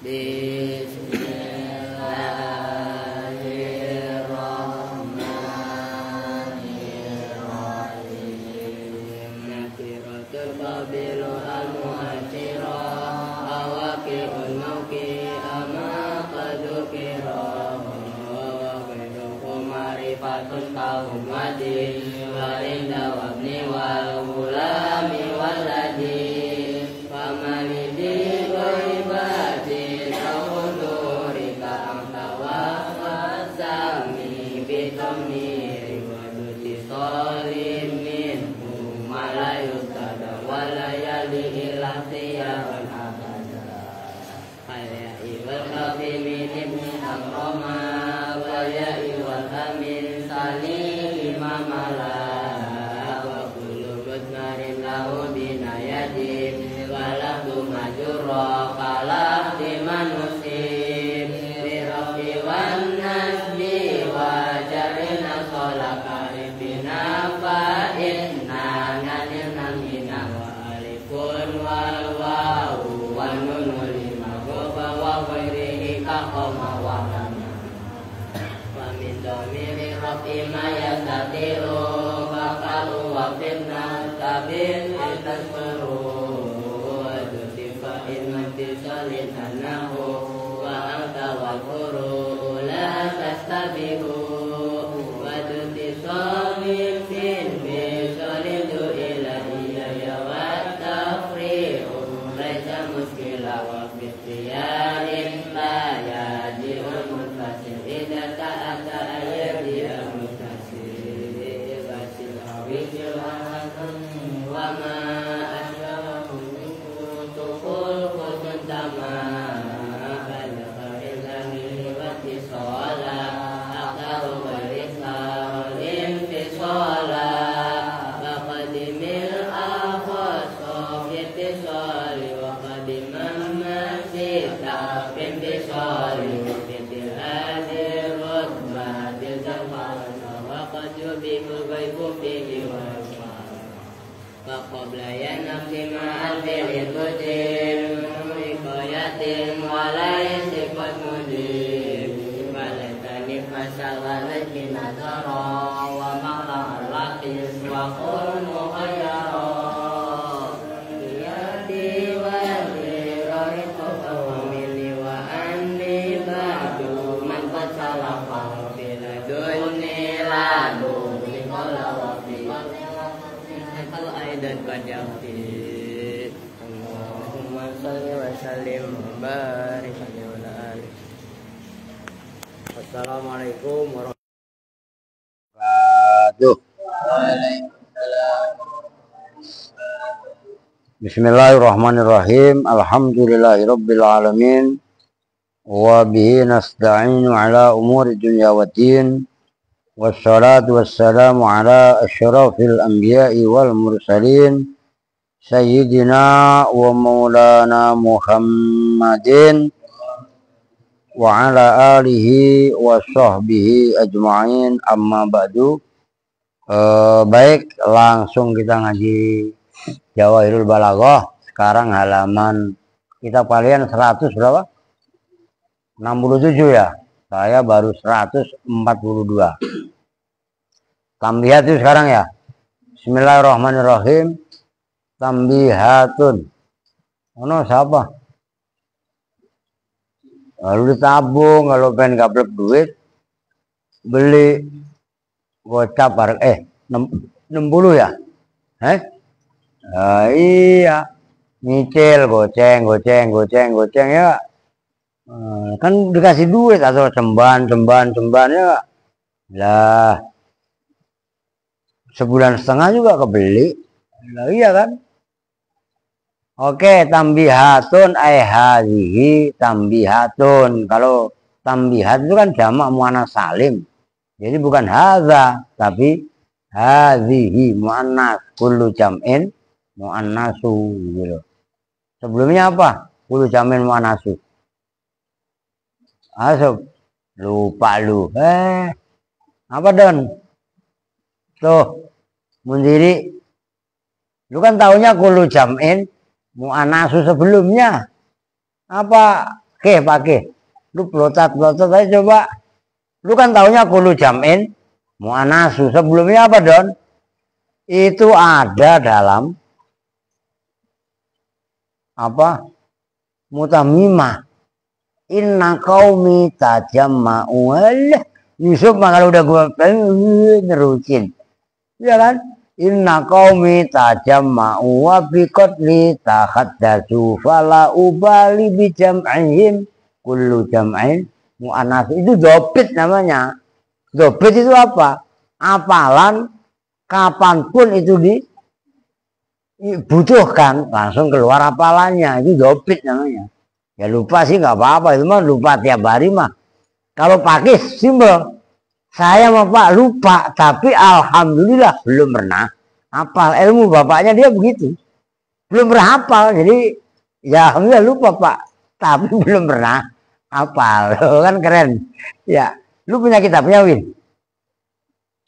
Bismillahirrahmanirrahim. Nakiratul qabilu al-mu'asyira awaqi'ul mauqi ama qadukira wa qaduk marifatun kaum madi wa inda wabni wal gulami waladi wa malidi ghaibati tahudurika amtawa wasami bitamiri wa duti salimin malayustada walayali ilahtiyawan abada hayai wal khafimin ibni akroma wa yai wal amin salih imamala wa kullu mudmarin lahu binayadin walahu majurra kalah dimanusib birafi wan nasbi wa jarina solaka ibina fa'inna nanina mina wa alifun wal wawu wa nunu lima goba wa ghairihi kaqoma wa nama wa min domiri rafi ma yastati'u fakalu wa fitna tabin itasperu wa dutifa inmantisalin anahu wa angka wal kuru la tastabihu wa dutisamin fin bisalidu ilahiyya ya wa tafri'u laisa muskila wa fitiyarin la yaji'ul mutfasil idha ta'ata ayyadiya mutfasil basil awikil wa ma asyarahu minkum tukul khutun tamam qabla yanafsi ma'al fi'li tudim rikoyatin walai sifat mudim balatani masalah lagi nazara wa ma'la al-laqis wa qul muhayyara yadi wa lirari qawmili wa anni ba'du man qad salafa bila dunni lalu likola wa dan qadiyati Allahumma salli wa sallim wa barik ala alihi. Assalamualaikum warahmatullahi wabarakatuh. Bismillahirrahmanirrahim. Alhamdulillahirabbil alamin wa bihi nasta'inu ala umuri dunya waddin. Wassalatu wassalamu ala asyrafil anbiya'i wal mursalin sayyidina wa maulana Muhammadin wa ala alihi wa sahbihi ajma'in, amma ba'du. Baik, langsung kita ngaji Jawahirul Balaghah. Sekarang halaman kitab kalian 100 berapa? 67 ya. Saya baru 142. Tambihat itu sekarang ya. Bismillahirrahmanirrahim. Tambihatun. Ono siapa? Lalu ditabung, kalau pengen gablek duit, beli gocap bareng 60 ya? Iya. Nyicil goceng ya. Kan dikasih duit atau cemban ya. Lah sebulan setengah juga kebeli. Lah iya kan? Oke, tambihatun hadhihi tambihatun. Kalau tambihat itu kan jamak muannas salim. Jadi bukan hadza, tapi hadhihi muannas, kullu jam'in muannasu gitu. Sebelumnya apa? Kullu jam'in muannasu. Asap. Lupa lu. Apa Don? Tuh, Mundiri. Lu kan taunya kullu jam'in mu'anasu sebelumnya. Apa pakai. Lu pelotot aja coba. Lu kan taunya kulu jam'in mu'anasu. Sebelumnya apa, Don? Itu ada dalam apa? Mutamimah. Inna qaumi tajamma'u. Yusuf mah kalau udah gua nerusin. Ya kan? Inna qaumi tajamma'u wa biqatli takhaddasu fala ubali bi jam'ihim kullu jam'in mu'annas. Itu dobit namanya. Dobit itu apa? Apalan kapanpun itu dibutuhkan langsung keluar apalannya. Itu dobit namanya. Ya lupa sih nggak apa-apa, itu mah lupa tiap hari mah. Kalau pakai simbol. Saya mah Pak lupa, tapi alhamdulillah belum pernah hafal. Ilmu bapaknya dia begitu. Belum pernah hafal, jadi ya alhamdulillah lupa Pak, tapi belum pernah hafal. Kan keren. Ya, lu punya kitabnya, Win?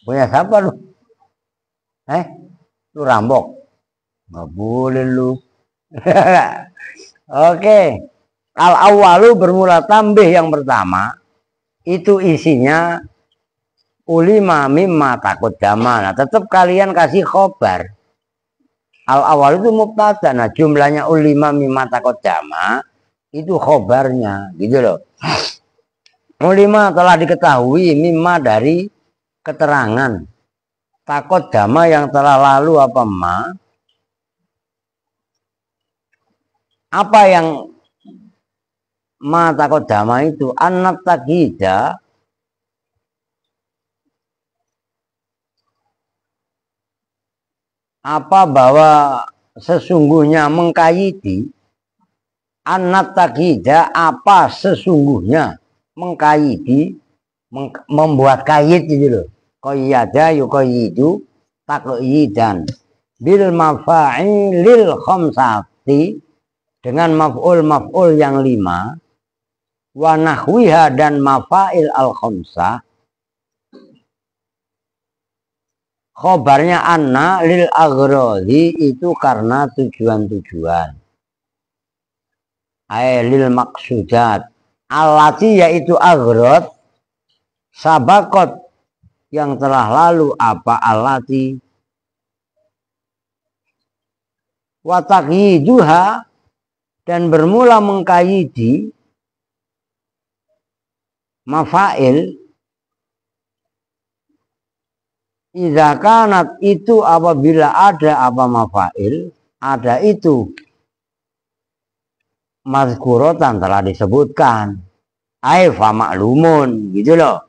Punya siapa lu? Lu Rambok? Nggak boleh lu. Oke. Al-awwalu bermula tambih yang pertama. Itu isinya ulima mimma takut jama. Nah, tetap kalian kasih khobar. Al-awal itu mubtada. Nah, jumlahnya ulima mimma takut jama itu khobarnya, gitu loh. Ulima telah diketahui mimma dari keterangan. Takut jama yang telah lalu apa ma? Apa yang ma takut jama itu? Anak takida. Apa bahwa sesungguhnya mengkayiti, anak takida apa sesungguhnya mengkayiti, membuat kayit gitu loh. Qayyada yuqayyidu taqyidan bil mafa'ilil khamsati, dengan maf'ul yang 5, wa nahwiha dan mafa'il al khamsah. Khobarnya anna lil aghrodi itu karena tujuan-tujuan. Lil maksudat. Alati yaitu aghrod. Sabakot yang telah lalu apa alati. Watakyiduha dan bermula mengkayidi mafail. Idza kanat itu apabila ada apa mafail, ada itu mazkurotan telah disebutkan. Fa maklumun, gitu loh.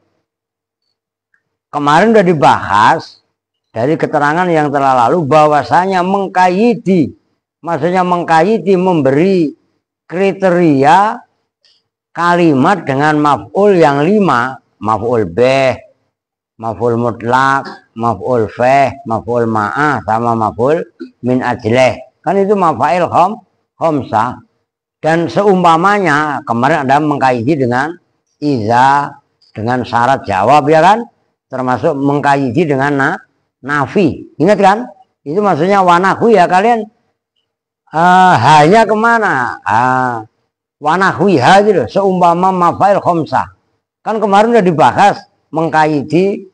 Kemarin udah dibahas dari keterangan yang telah lalu bahwasanya mengkayidi, maksudnya mengkayidi memberi kriteria kalimat dengan maf'ul yang 5, maf'ul bih, maf'ul mutlak, maf'ul feh, maf'ul ma'ah, sama maf'ul min ajleh. Kan itu mafail khamsah. Dan seumpamanya kemarin ada mengkaji dengan iza, dengan syarat jawab, ya kan? Termasuk mengkaji dengan nafi. Ingat kan? Itu maksudnya wanahu ya kalian. Hanya kemana? Wanahuiha gitu. Seumpama mafail khamsah. Kan kemarin udah dibahas mengkaji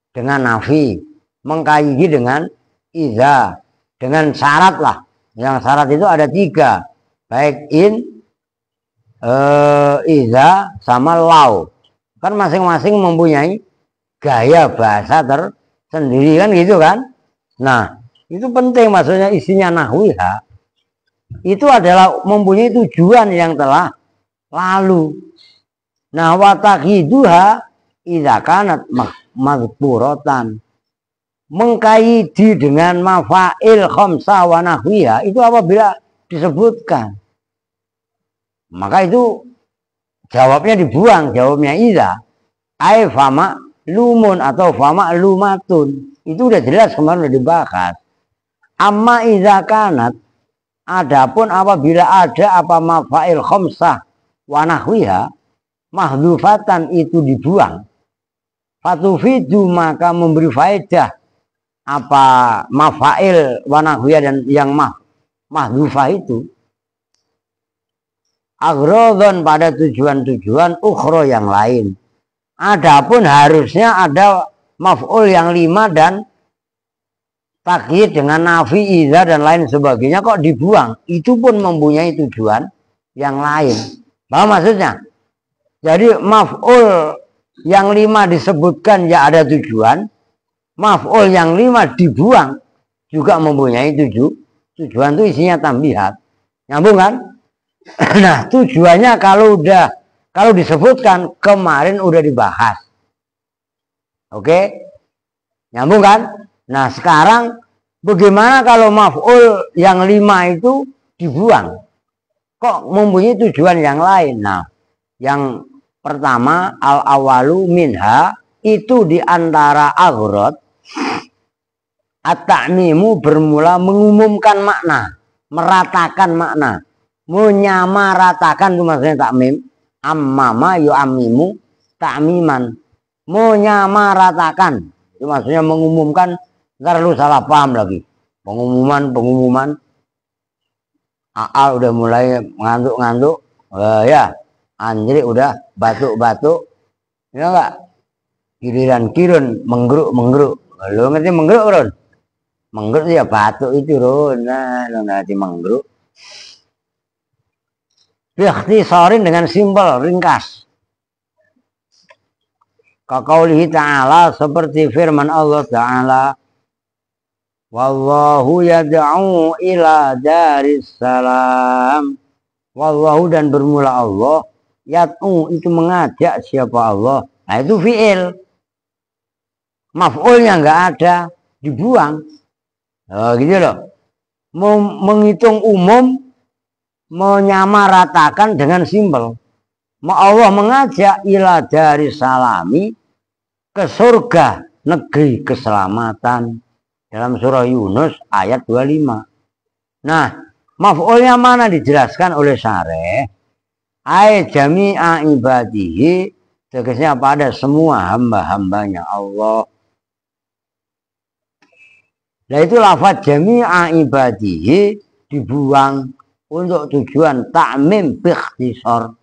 dengan nafi, mengkaji dengan iza, dengan syarat lah. Yang syarat itu ada 3, baik iza sama lau. Kan masing-masing mempunyai gaya bahasa tersendiri kan gitu kan. Nah itu penting, maksudnya isinya nahwiha itu adalah mempunyai tujuan yang telah lalu. Nah watakiduha idza kanat mazkuratan, mengkaidi dengan mafail khamsah wa nahwiha itu apabila disebutkan, maka itu jawabnya dibuang, jawabnya iza. Fama lumun atau fama lumatun, itu udah jelas kemarin udah dibahas. Amma iza kanat, adapun apabila ada apa mafail khamsah wa nahwiha, mahdhufatan itu dibuang, fatufidu maka memberi faedah apa mafail wa nahwiha dan yang mahdhufah itu. agrodon pada tujuan-tujuan ukhro yang lain. Adapun harusnya ada maf'ul yang 5 dan takyid dengan nafi, idza dan lain sebagainya kok dibuang. Itu pun mempunyai tujuan yang lain. Paham maksudnya? Jadi maf'ul yang 5 disebutkan ya ada tujuan, maf'ul yang 5 dibuang juga mempunyai tujuan. Itu isinya tambihat. Nyambung kan? Nah, tujuannya kalau disebutkan kemarin udah dibahas. Oke? Nyambung kan? Nah, sekarang bagaimana kalau maf'ul yang 5 itu dibuang? Kok mempunyai tujuan yang lain? Nah, yang pertama al-awalu minha itu diantara aghrad at-ta'mimu bermula mengumumkan makna, meratakan makna, menyamaratakan itu maksudnya takmim. Ammama yu'ammimu ta'miman, menyamaratakan itu maksudnya mengumumkan. Ntar lu salah paham lagi, pengumuman udah mulai ngantuk ya, Andri udah batuk ya enggak, giliran kirun menggeruk lu ngerti menggeruk Ron? Menggeruk ya batuk itu Ron. Nah lu ngerti menggeruk. Biikhtisarin dengan simpel, ringkas. Kaqaulihi ta'ala, seperti firman Allah Ta'ala, wallahu yad'u ila daris salam. Wallahu dan bermula Allah, yad'u itu mengajak siapa Allah. Nah itu fi'il. Maf'ulnya enggak ada, dibuang. Gitu loh. Menghitung umum, menyamaratakan dengan simpel. Allah mengajak ila dari salami ke surga, negeri keselamatan. Dalam surah Yunus ayat 25. Nah, maf'ulnya mana dijelaskan oleh syarih? Ai jami'a ibadihi, tegasnya pada semua hamba-hambanya Allah. Nah itu lafaz jami'a ibadihi dibuang untuk tujuan ta'mim biikhtisar.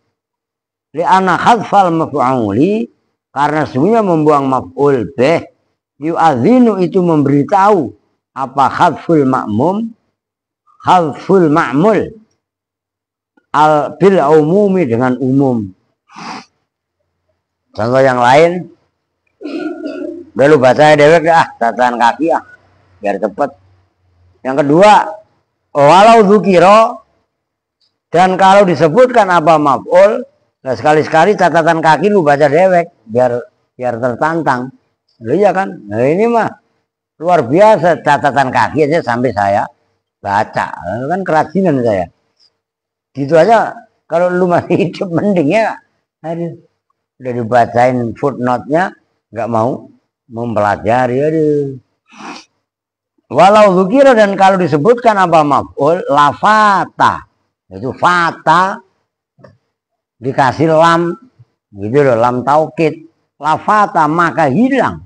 Li'anna khadfal maf'uli, karena sebenarnya membuang maf'ul bih, yu'adzinu itu memberitahu apa khadful ma'mum, khadful ma'mul al bil umumi dengan umum. Contoh yang lain, udah lu baca dewek catatan kaki biar cepet. Yang kedua, walau dzukira, dan kalau disebutkan apa maf'ul, nah sekali-sekali catatan kaki lu baca dewek biar tertantang. Lu ya kan? Nah ini mah luar biasa catatan kaki aja sampai saya baca. Kan kerajinan saya. Gitu aja kalau lu masih hidup mending ya. Aduh, udah dibacain footnote-nya nggak mau mempelajari. Aduh. Walau dzukira, dan kalau disebutkan apa maf'ul, lafata, itu fata dikasih lam gitu loh, lam taukid, lafata maka hilang,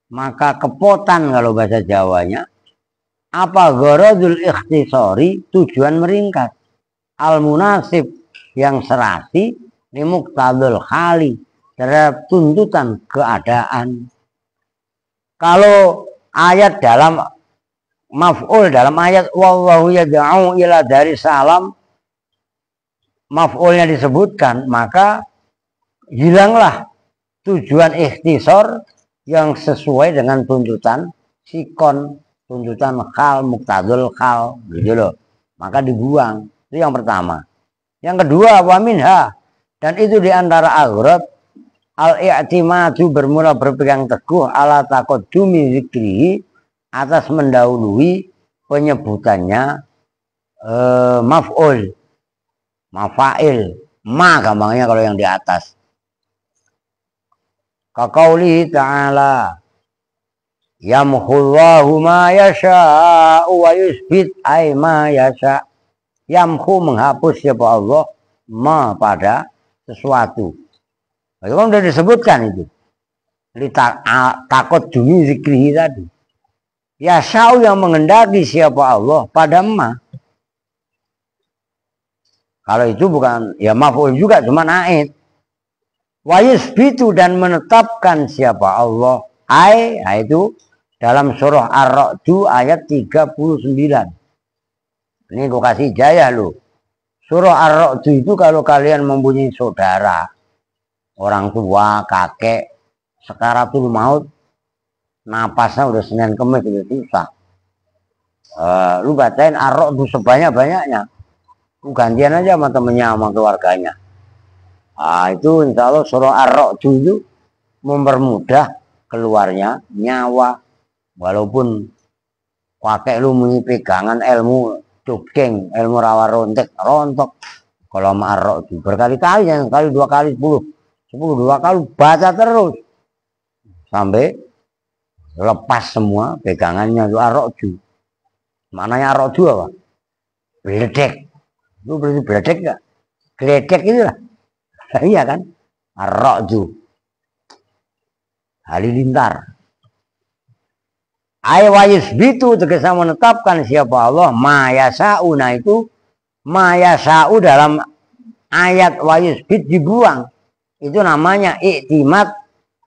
maka kepotan kalau bahasa Jawanya. Apa gharadul ikhtisari, tujuan meringkas, al munasib yang serasi, li muqtadul khali, terhadap tuntutan keadaan. Kalau ayat dalam maf'ul dalam ayat wallahu yad'u ila dari salam, maf'ulnya disebutkan, maka hilanglah tujuan ikhtisar yang sesuai dengan tuntutan sikon, tuntutan khal, muqtadul khal, gitu loh. Maka dibuang. Itu yang pertama. Yang kedua, wa minha, dan itu diantara aghrad al-i'timadu, bermula berpegang teguh, ala taqaddumi zikrihi, atas mendahului penyebutannya maf'ul, mafa'il, ma gampangnya kalau yang di atas. Kaqaulihi ta'ala, yamhullahu ma yasha'u wa yusbit ay ma yasha'. Yamhu menghapus siapa Allah ma pada sesuatu. Itu kan sudah disebutkan itu. Takut demi zikrihi tadi. Ya syau yang mengendaki siapa Allah pada ma. Kalau itu bukan ya maf'ul juga, cuma ait. Wa yusbitu dan menetapkan siapa Allah. Itu dalam surah Ar-Ra'd ayat 39. Ini gue kasih jaya lu. Surah Ar-Ra'd itu kalau kalian mempunyai saudara, orang tua, kakek, sekaratul maut, napasnya udah Senin Kemis udah susah. Lu bacain Ar-Ra'd sebanyak-banyaknya. Lu gantian aja sama temennya, sama keluarganya. Itu insya Allah surah Ar-Ra'd itu mempermudah keluarnya nyawa. Walaupun pakai lu punya pegangan ilmu cukeng, ilmu rawa rontok. Kalau sama Ar-Ra'd berkali-kali, yang kali 2 kali 10, 2 kali baca terus sampai lepas semua pegangannya itu Ar-Ra'd. Maknanya Ar-Ra'd apa? Beledek. Lu berarti beledek gak? Geledek itu lah. Iya kan? Ar-Ra'd. Halilintar. Ayat itu tegasnya menetapkan siapa Allah. Ma yasa'u, nah itu ma yasa'u dalam ayat wa yusbit dibuang. Itu namanya iktimat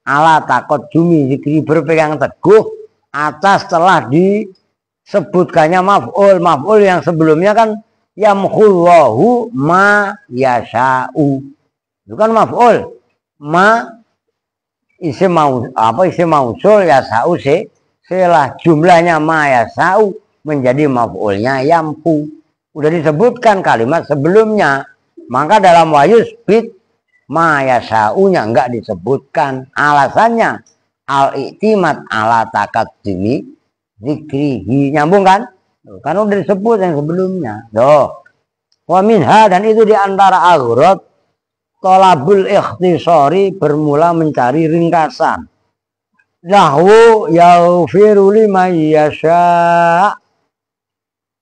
ala takot jumi zikri, berpegang teguh atas telah disebutkannya maf'ul yang sebelumnya kan yamkhullahu ma yasa'u. Itu kan maf'ul. Ma isim mausul yasa'u setelah jumlahnya ma yasa'u menjadi maf'ulnya yamhu. Udah disebutkan kalimat sebelumnya. Maka dalam wayusbit ma yasa'unya enggak disebutkan. Alasannya al-i'timad ala taqaddumi zikrihi. Nyambung kan? Kan udah disebut yang sebelumnya. Wa minha, dan itu diantara aghrad tolabul ikhtisari, bermula mencari ringkasan. Lahu yaghfiru liman yasha,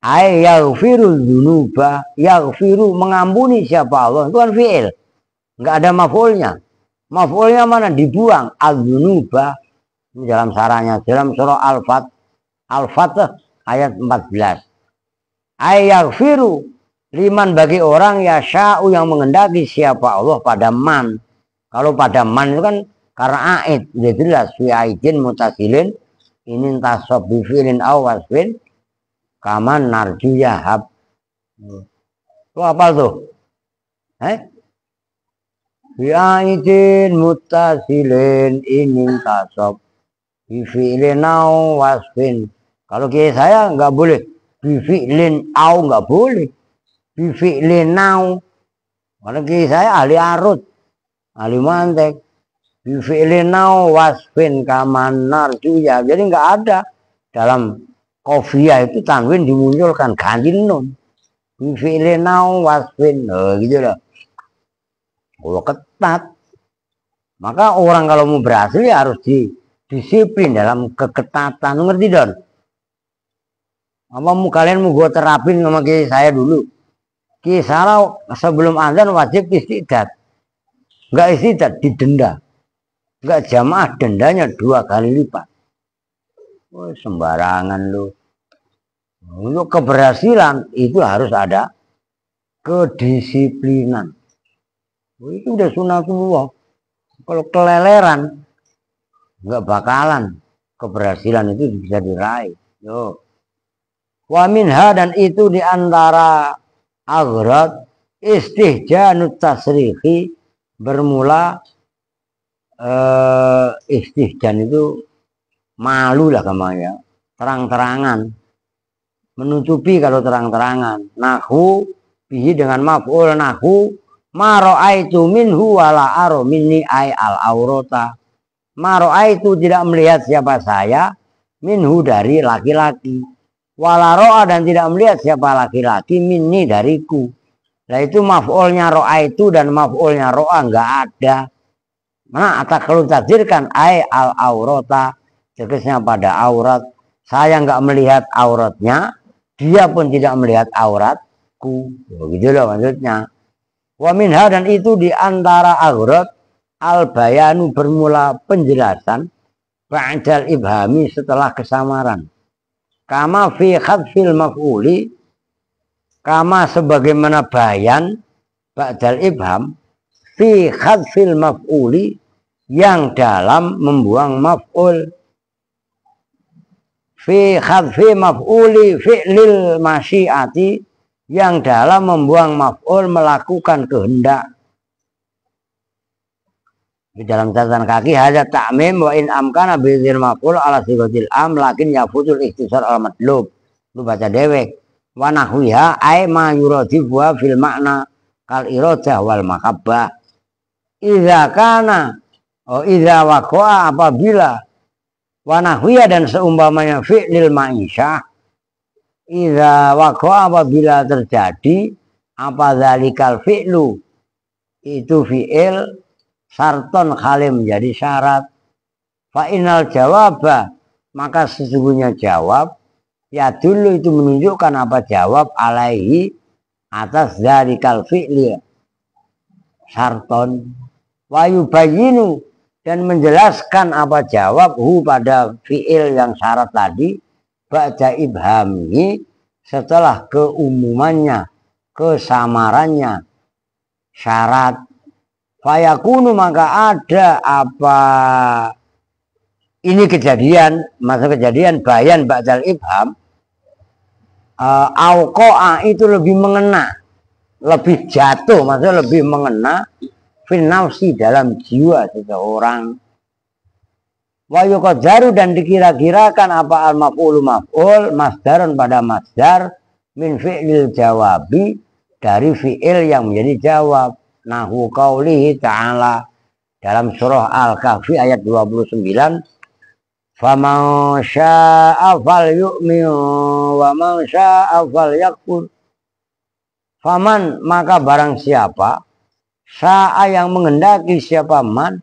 ay yaghfiru dzunuba, yaghfiru mengampuni siapa Allah, itu kan fi'il, enggak ada maf'ulnya. Maf'ulnya mana? Dibuang. Az-dzunuba dalam sarahnya dalam surah Al-Fatih ayat 14. Ay yaghfiru liman, bagi orang yasha'u yang mengendaki siapa Allah pada man. Kalau pada man itu kan karena ait, udah jelas fi aidin mutasilin ini tasab bi fi'lin aw wasfin kaman narju yahab. Itu apa tuh? Fi aidin mutasilin ini tasab bi fi'lin aw wasfin. Kalau kayak saya nggak boleh bi fi'lin aw, nggak boleh bi fi'lin aw. Kalau kayak saya ahli arut, ahli mantek. Bifi'linau wasfin kaman narjuya. Jadi nggak ada dalam kofiyah itu tanwin dimunculkan, ganti nun. Bifi'linau wasfin, gitu loh. Kalau ketat, maka orang kalau mau berhasil ya harus disiplin dalam keketatan. Ngerti don? Apa mau kalian mau gue terapin sama saya dulu? Kisah sebelum azan wajib istiqdat. Nggak istiqdat didenda. Enggak, jamaah dendanya 2 kali lipat. Sembarangan lu. Untuk keberhasilan itu harus ada kedisiplinan. Itu udah sunatullah. Kalau keleleran enggak bakalan keberhasilan itu bisa diraih. Wa minha, dan itu diantara aghrad istihjanut tasrihi, bermula istihjan itu malu lah kamanya, terang-terangan, menutupi kalau terang-terangan. Nahu bihi dengan maf'ul nahu, ma ra'aitu minhu wala aro minni ay al aurata. Ma ra'aitu, tidak melihat siapa saya, minhu dari laki-laki, wala ro'a, dan tidak melihat siapa laki-laki, minni dariku. Nah itu maf'ulnya ra'aitu dan maf'ulnya ro'a enggak ada. Nah, kalau takdirkan ay al aurata, tegasnya pada aurat. Saya nggak melihat auratnya, dia pun tidak melihat auratku. Begitu loh maksudnya. Wa minha, dan itu diantara aurat al bayanu, bermula penjelasan ba'dal ibhami, setelah kesamaran. Kama fi khadfil maf'uli, kama sebagaimana bayan ba'dal ibham fi khadfil maf'uli, yang dalam membuang maf'ul, fi khadfi maf'uli fi'lil masyiati, yang dalam membuang maf'ul melakukan kehendak. Di dalam catatan kaki hadza ta'mim wa in amkana bi dzir maf'ul ala sigatil am lakin yafutul ikhtisar al madlub. Lu baca dewek. Wa nahwiha ay ma yuradif wa fil makna kal iradah wal mahabbah. Idza kana idza waqa'a, apabila wa nahwiha dan seumpamanya fi'lil ma'isyah, idza waqa'a apabila terjadi apa zalikal fi'lu, itu fi'il sarton khalim menjadi syarat. Fa inal jawaba, maka sesungguhnya jawab ya dulu itu menunjukkan apa jawab alaihi atas zalikal fi'li sarton, wa yubayyinu dan menjelaskan apa jawab hu pada fi'il yang syarat tadi ba'da ibhamihi, setelah keumumannya, kesamarannya syarat. Fayakunu, maka ada apa ini kejadian, masa kejadian bayan ba'dal ibham, auqa'a itu lebih mengena, lebih jatuh, maksudnya lebih mengena fin nafsi dalam jiwa seseorang. Wa yuqaddaru dan dikira-kirakan apa al maf'ulu maf'ul masdaran pada masdar min fi'lil jawabi, dari fi'il yang menjadi jawab. Nahu qaulihi ta'ala dalam surah Al-Kahfi ayat 29, faman syaa'a falyu'min wa man syaa'a falyakfur. Faman, maka barang siapa, sya'a yang menghendaki siapa man,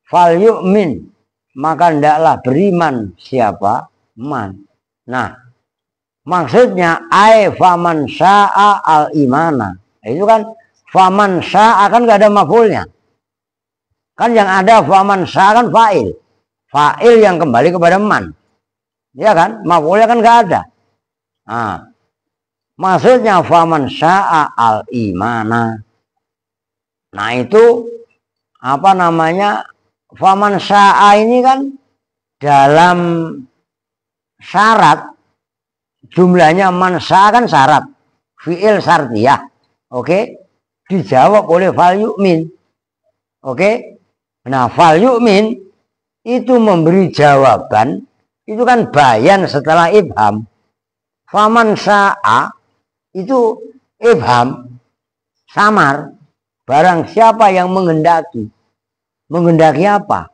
falyu'min, maka hendaklah beriman siapa man. Nah, maksudnya ai faman sya'a al-imana. Itu kan faman sya'a kan gak ada maf'ulnya. Kan yang ada faman sya'a kan fa'il. Fa'il yang kembali kepada man. Ya kan? Maf'ulnya kan gak ada. Nah, maksudnya faman sya'a al-imana. Nah itu apa namanya? Faman sya'a ini kan dalam syarat jumlahnya man sya'a kan syarat. Fi'il syartiyah. Oke, dijawab oleh fal yu'min. Oke, nah fal yu'min itu memberi jawaban, itu kan bayan setelah ibham. Faman sya'a itu ibham, samar, barang siapa yang menghendaki. Menghendaki apa?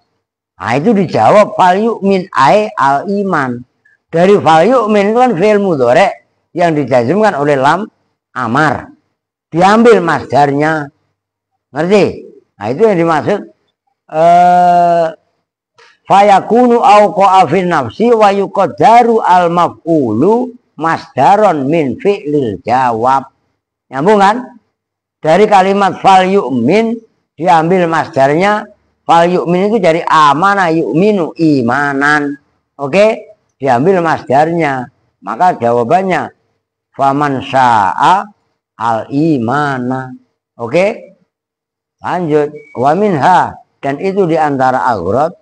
Nah itu dijawab fal yu'min ai al iman. Dari fal yu'min itu kan fi'il mudhari' yang dijazmkan oleh lam amar. Diambil masdarnya, ngerti? Nah itu yang dimaksud fayakunu auqa'a fin nafsi wa yuqaddaru al maf'ulu masdaron min fi'lil jawab. Nyambung kan? Dari kalimat fal yu'min diambil masdarnya, fal yu'min itu dari amana yu'minu imanan. Oke? Diambil masdarnya, maka jawabannya faman sya'a al-imana. Oke? Lanjut. Wa minha, dan itu diantara aghrad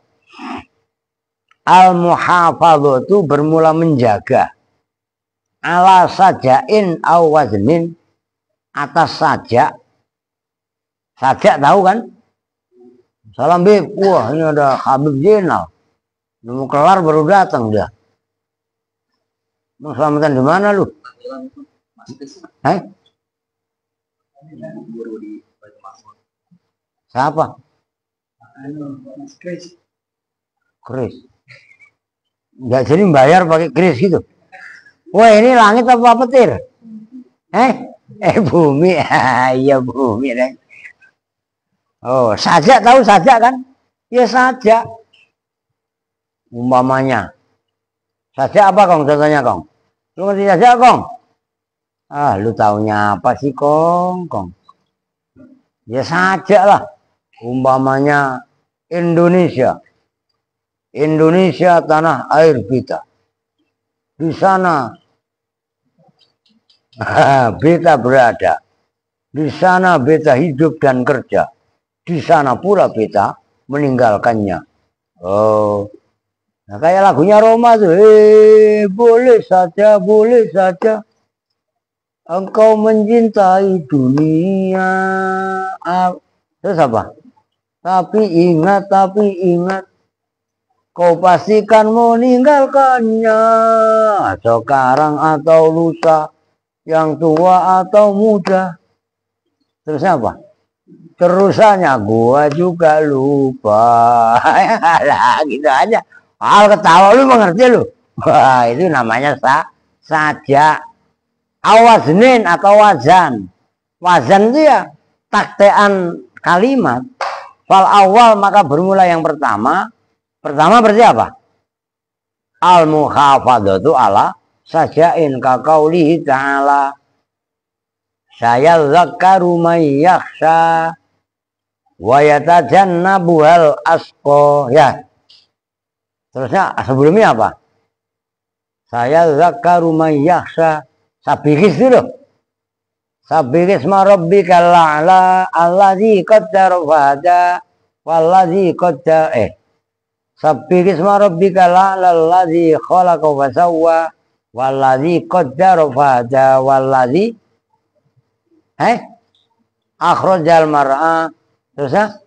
al-muhafadhatu, bermula menjaga, ala sajain au waznin, atas sajak. Sajak tahu kan? Salam Bib. Wah ini ada Habib Jenal. Mau kelar baru datang dia. Mau selamatan di mana lu? Hai? Siapa? Kris. Nggak jadi bayar pakai kris gitu. Wah ini langit apa petir? Bumi. Iya bumi. Oh sajak, tahu sajak kan? Ya sajak. Umpamanya. Sajak apa Kong? Contohnya Kong. Lu ngerti sajak Kong? Ah, lu taunya apa sih Kong? Ya sajak lah. Umpamanya Indonesia. Indonesia tanah air kita. Di sana beta berada. Di sana beta hidup dan kerja. Di sana pula beta meninggalkannya. Oh, nah kayak lagunya Roma tuh. Boleh saja engkau mencintai dunia. Terus apa? Tapi ingat, kau pastikan meninggalkannya. Sekarang atau lusa, yang tua atau muda. Terusnya apa? Terusannya gua juga lupa. Gitu aja. Ketawa lu mengerti lu. Wah, itu namanya saja. Awaznin atau wazan. Wazan itu ya taktean kalimat. Fal awal maka bermula yang pertama. Pertama berarti apa? Al mukhafadatu ala sajain kaqaulihi ta'ala. Saya zakaru may yakhsha wa yatajannabuhal asqa. Ya. Terusnya sebelumnya apa? Saya zakaru may yakhsha. Sabikis dulu. Sabikis ma rabbikal a'la allazi qaddara fahada wallazi qaddara Sabikis ma rabbikal a'la allazi khalaqa fasawwa wallazi qaddara fahada wallazi akhrajal mar'a. Terusnya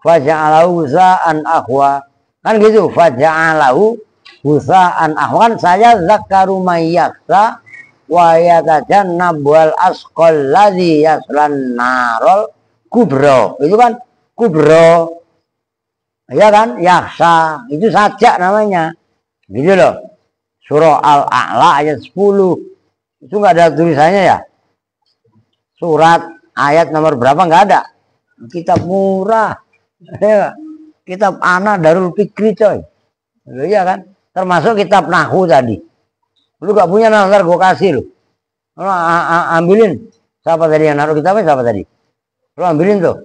faja'alahu za'an akhwa. Kan gitu, faja'alahu husa'an ahwan. Saya zakaru mayyaksa wa yatajannabul asqal ladzi yaslan narol kubro. Itu kan kubro, ya kan, yaksa itu sajak namanya, gitu loh. Surah Al-A'la ayat 10 itu nggak ada tulisannya ya, surat ayat nomor berapa nggak ada. Kitab murah, kitab anak Darul Fikri coy, iya kan. Termasuk kitab Nahwu tadi. Lu gak punya ntar gue kasih lu. Lu ambilin. Siapa tadi yang naruh kitabnya, siapa tadi? Lu ambilin tuh.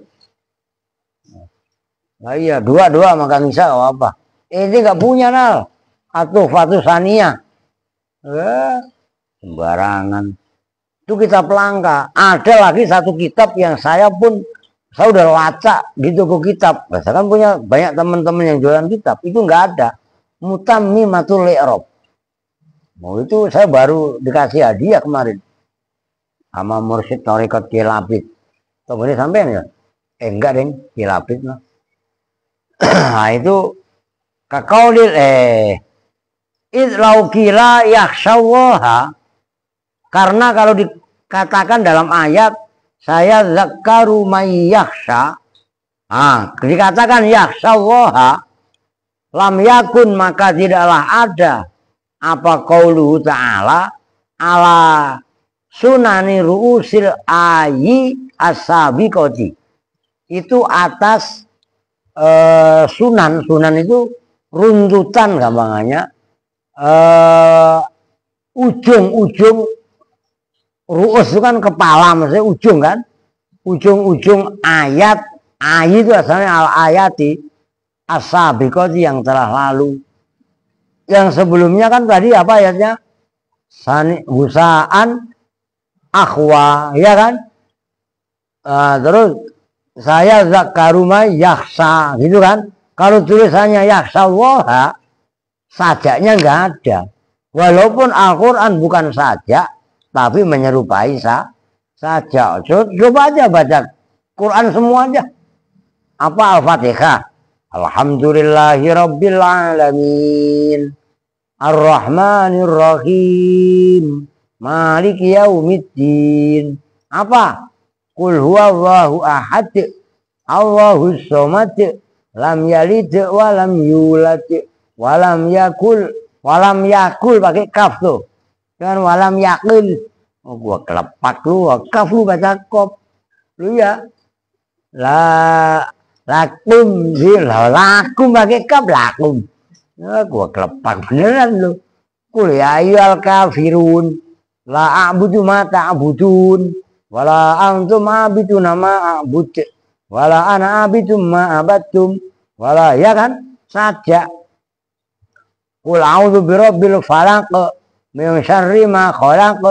Nah iya, dua maka bisa gak apa-apa. Ini gak punya nal. Atau Fatu Sania. Sembarangan. Itu kitab langka. Ada lagi satu kitab yang saya udah lacak di toko kitab. Saya kan punya banyak teman-teman yang jualan kitab. Itu nggak ada. Mutammimatul I'rab. Mau itu saya baru dikasih hadiah kemarin sama mursyid Thariqat Kilapit. Tahu ini sampean ya? Enggak deng, Kilapit mah. Nah itu kaqaulil idlau kila yakhshawaha. Karena kalau dikatakan dalam ayat saya zakaru may yakhsha. Dikatakan yakhshawaha lam yakun maka tidaklah ada apa qauluhu ta'ala ala sunani ru'usil ayi as-sabiqati. Itu atas sunan itu runtutan gampangannya, ujung-ujung ru'us itu kan kepala, maksudnya ujung kan, ujung-ujung ayat. Ayi itu asalnya al-ayati as-sabiqati yang telah lalu. Yang sebelumnya kan tadi apa ayatnya? Husa'an akhwa, ya kan? Terus saya zakaru may yakhsha, gitu kan? Kalau tulisannya yakhshawaha, sajaknya nggak ada. Walaupun Al-Quran bukan sajak, tapi menyerupai sajak. Coba aja baca Quran semua aja. Apa Al-Fatihah? Alhamdulillahi Rabbil Alamin Ar-Rahmanir Rahim Maliki Yaumiddin. Apa? Qul huwallahu ahad Allahus somad lam yalid wa lam yulad wa lam yakul pakai kaf tuh. Jangan walam yakul. Oh, gua kelepak lu, kaf lu baca kop. Lu ya. Lakum pakai kaf lakum. Gua kelepak beneran lu. Qul ya ayyuhal kafirun la a'budu ma ta'budun wala antum a'biduna ma a'bud wala ana a'budu ma abattum wala, ya kan? Saja. Qul a'udzu birabbil falaq min syarri ma khalaq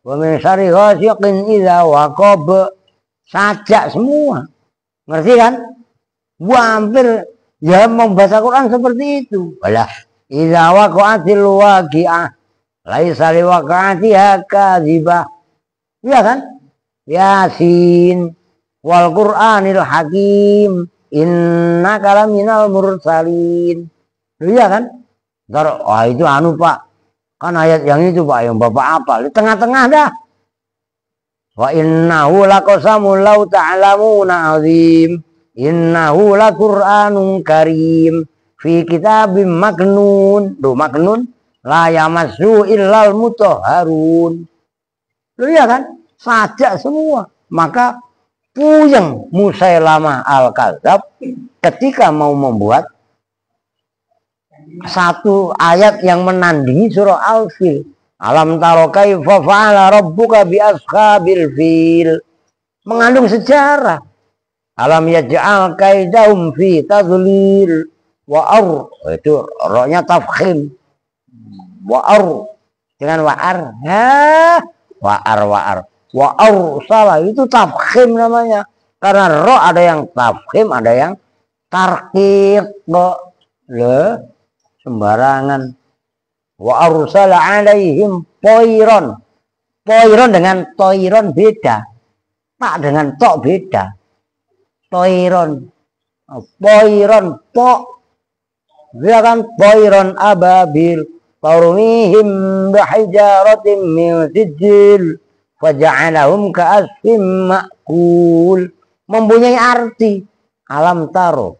Wa min syarri ghasiqin idza waqab. Sajak semua. Ngerti kan? Gua hampir ya membaca Quran seperti itu. Walah, idza waqa'atil waqi'ah laisa liwaqa'atiha kadzibah. Iya kan? Yasin wal Qur'anil Hakim innaka laminal mursalin. Iya kan? Ntar, wah itu anu Pak. Kan ayat yang itu Pak yang Bapak apal di tengah-tengah dah. Wa innahu laqasamul law ta'lamuna azim. Innahu laqur'anun karim fi kitabim maknun. Duh maknun la yamassu illal mutahharun. Loh iya kan? Sajak semua. Maka puyeng Musailamah al-Kadzab ketika mau membuat satu ayat yang menandingi surah Al-Fil. Alam taro kaifa fa'ala rabbuka bi ashabil fil. Mengandung sejarah. Alam yaj'al kaidahum fi tadlil wa ar. Itu rohnya tafkhim. Wa ar dengan wa'ar. Wa'ar. Wa ar salah itu tafkhim namanya. Karena roh ada yang tafkhim, ada yang tarqiq. Loh, sembarangan. Wa arsala alaihim toiron. Toiron dengan toiron beda. Tak dengan tok beda. Toiron. Toiron tok. Dia kan toiron ababil. Tarmihim bihijaratin min sijil. Faja'alahum ka'asfim ma'kul. Mempunyai arti. Alam taro.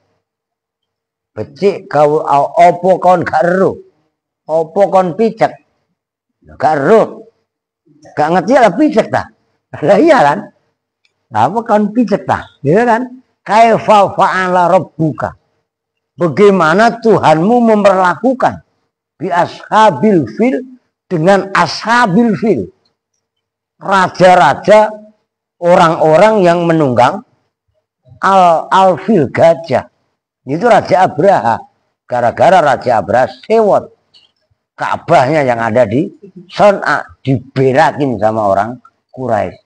Becik kau opo kon garu. Opo kon pijak, gak ero, gak ngerti lah pijak tak, lah iya kan, apa kon pijak tak, iya kan, kaifa fa'ala rabbuka, bagaimana Tuhanmu memperlakukan bi ashabil fil dengan ashabil fil, raja-raja orang-orang yang menunggang al-fil gajah, itu Raja Abraha, gara-gara Raja Abraha sewot. Ka'bahnya yang ada di Son'a diberakin sama orang Quraisy.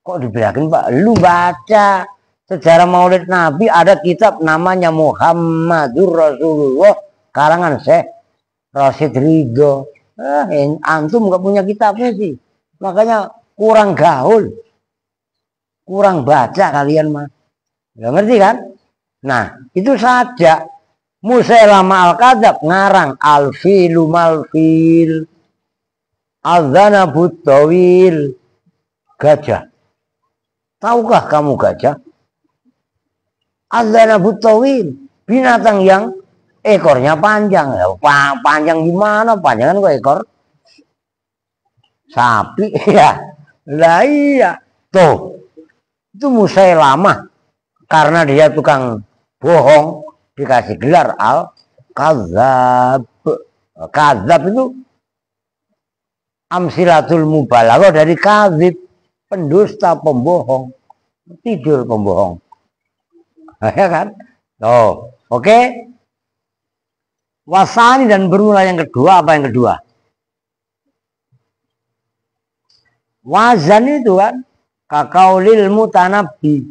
Kok diberakin Pak? Lu baca sejarah Maulid Nabi ada kitab namanya Muhammadur Rasulullah karangan Syekh Rasyid Ridho. Antum nggak punya kitabnya sih, makanya kurang gaul, kurang baca kalian mah. Nggak ngerti kan? Nah itu saja. Musailamah al-Kadzab ngarang al-filu mal-fil al-zanabut tawil gajah. Tahukah kamu gajah? Al-zanabut tawil binatang yang ekornya panjang. Panjang gimana? Panjang kan kok ekor sapi ya. Lah iya. Tuh. Itu Musailamah karena dia tukang bohong dikasih gelar al-Kadzab. Kadzab itu amsilatul mubalaghah dari kadzib, pendusta, pembohong, tidur pembohong. Ya kan? Oh, oke. Wasani dan bermula yang kedua, apa yang kedua? Wazan itu kan kakaulil mutanabbi.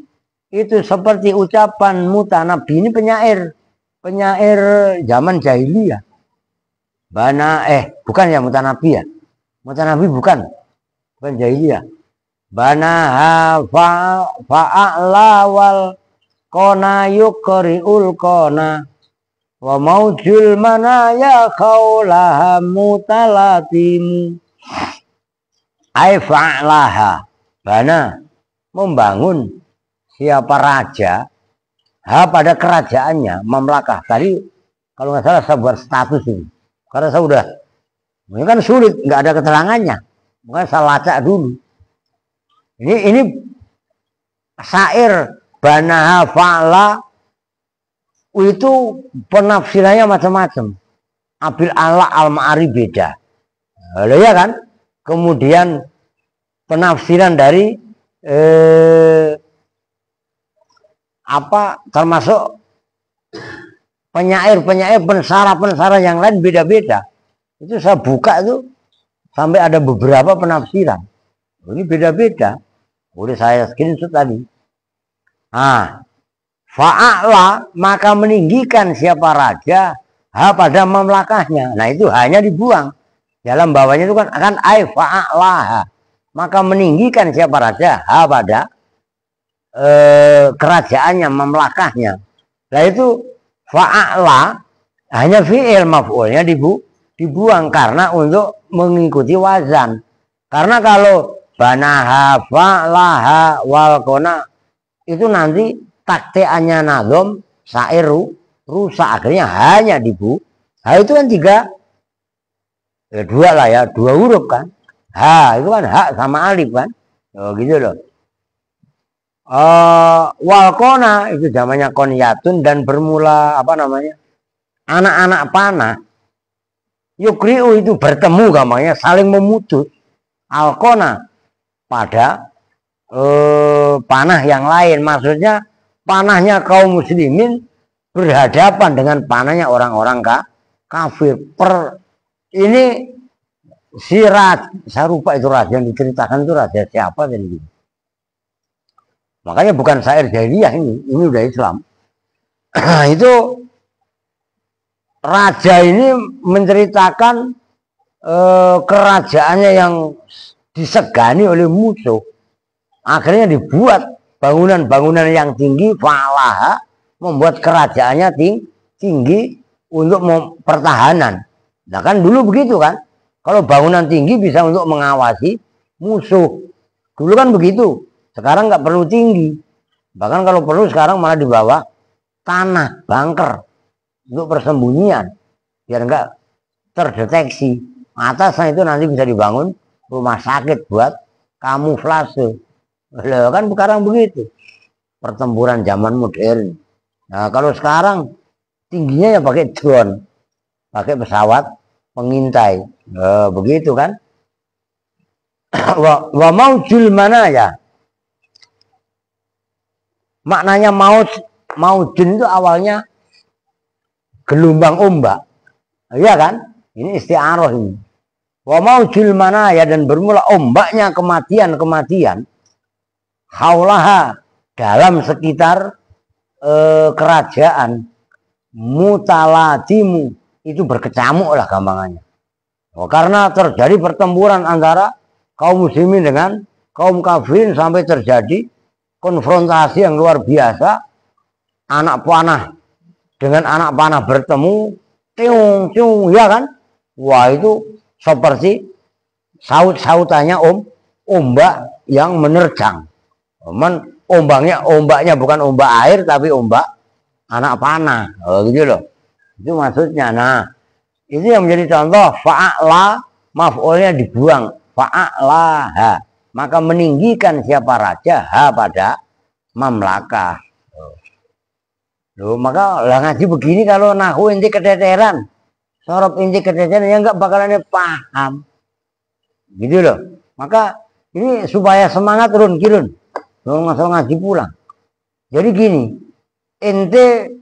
Itu seperti ucapan mutanabbi, ini penyair zaman jahiliyah. Bukan ya mutanabbi ya. Mutanabbi bukan jahiliyah. Banaha fa'ala wal kona yukriul kona wa maujul manaya kaulaha mutalatim. Ai fa'laha. Bana membangun siapa raja pada kerajaannya mamlakah. Tadi kalau nggak salah saya buat status ini karena saya udah ini kan sulit, nggak ada keterangannya, makanya saya lacak dulu. Ini syair banaha fa'la itu penafsirannya macam-macam. Abil ala al-ma'ari beda, ya kan. Kemudian penafsiran dari termasuk penyair-penyair, pensara yang lain beda-beda. Itu saya buka itu sampai ada beberapa penafsiran. Ini beda-beda. Udah saya screenshot tadi. Nah, fa'a'la maka meninggikan siapa raja ha pada mamlakahnya. Nah itu hanya dibuang. Dalam bawahnya itu kan akan ai fa'a'la maka meninggikan siapa raja ha pada kerajaannya, mamlakahnya. Nah itu fa'a'la hanya fi'il maf'ulnya dibuang karena untuk mengikuti wazan. Karena kalau banaha fa'laha walkona itu nanti takteannya nazom syair rusak, akhirnya hanya dibu. Nah itu kan dua lah ya, dua huruf kan. Ha itu kan hak sama alif kan. Oh gitu loh. Walkona itu zamannya konyatun dan bermula apa namanya? Anak-anak panah. Yukriu itu bertemu gampangnya saling memutus. Alkona pada panah yang lain, maksudnya panahnya kaum muslimin berhadapan dengan panahnya orang-orang kafir. Ini si raja, saya lupa itu raja yang diceritakan itu raja siapa tadi. Makanya bukan syair jahiliyah ini udah Islam. Itu raja ini menceritakan kerajaannya yang disegani oleh musuh. Akhirnya dibuat bangunan-bangunan yang tinggi, fa'alaha, membuat kerajaannya tinggi untuk pertahanan. Nah kan dulu begitu kan. Kalau bangunan tinggi bisa untuk mengawasi musuh. Dulu kan begitu. Sekarang nggak perlu tinggi. Bahkan kalau perlu sekarang malah di bawah tanah, bunker. Untuk persembunyian. Biar nggak terdeteksi. Atasnya itu nanti bisa dibangun rumah sakit buat kamuflase. Loh, kan sekarang begitu. Pertempuran zaman modern. Nah kalau sekarang tingginya ya pakai drone. Pakai pesawat pengintai. Begitu kan. Wa maujul mana ya. Maknanya maujun itu awalnya gelombang ombak. Iya kan? Ini isti'arah ini. Wa maujul mana ya, dan bermula ombaknya kematian. Haulaha dalam sekitar kerajaan, mutalatimu itu berkecamuk lah gampangannya. Karena terjadi pertempuran antara kaum muslimin dengan kaum kafirin sampai terjadi konfrontasi yang luar biasa. Anak panah dengan anak panah bertemu, tiung ya kan? Wah itu seperti saut-sautannya ombak yang menerjang. Ombaknya bukan ombak air tapi ombak anak panah. Gitu loh. Itu maksudnya. Nah, itu yang menjadi contoh fa'ala maf'ulnya dibuang. Fa'alaha. Maka meninggikan siapa raja ha pada mamlakah. Loh, maka lah ngaji begini kalau nahu inti keteteran. Sorop inti keteteran ya enggak bakalan paham. Gitu loh. Maka ini supaya semangat turun kirun. Masalah ngaji pulang. Jadi gini, ente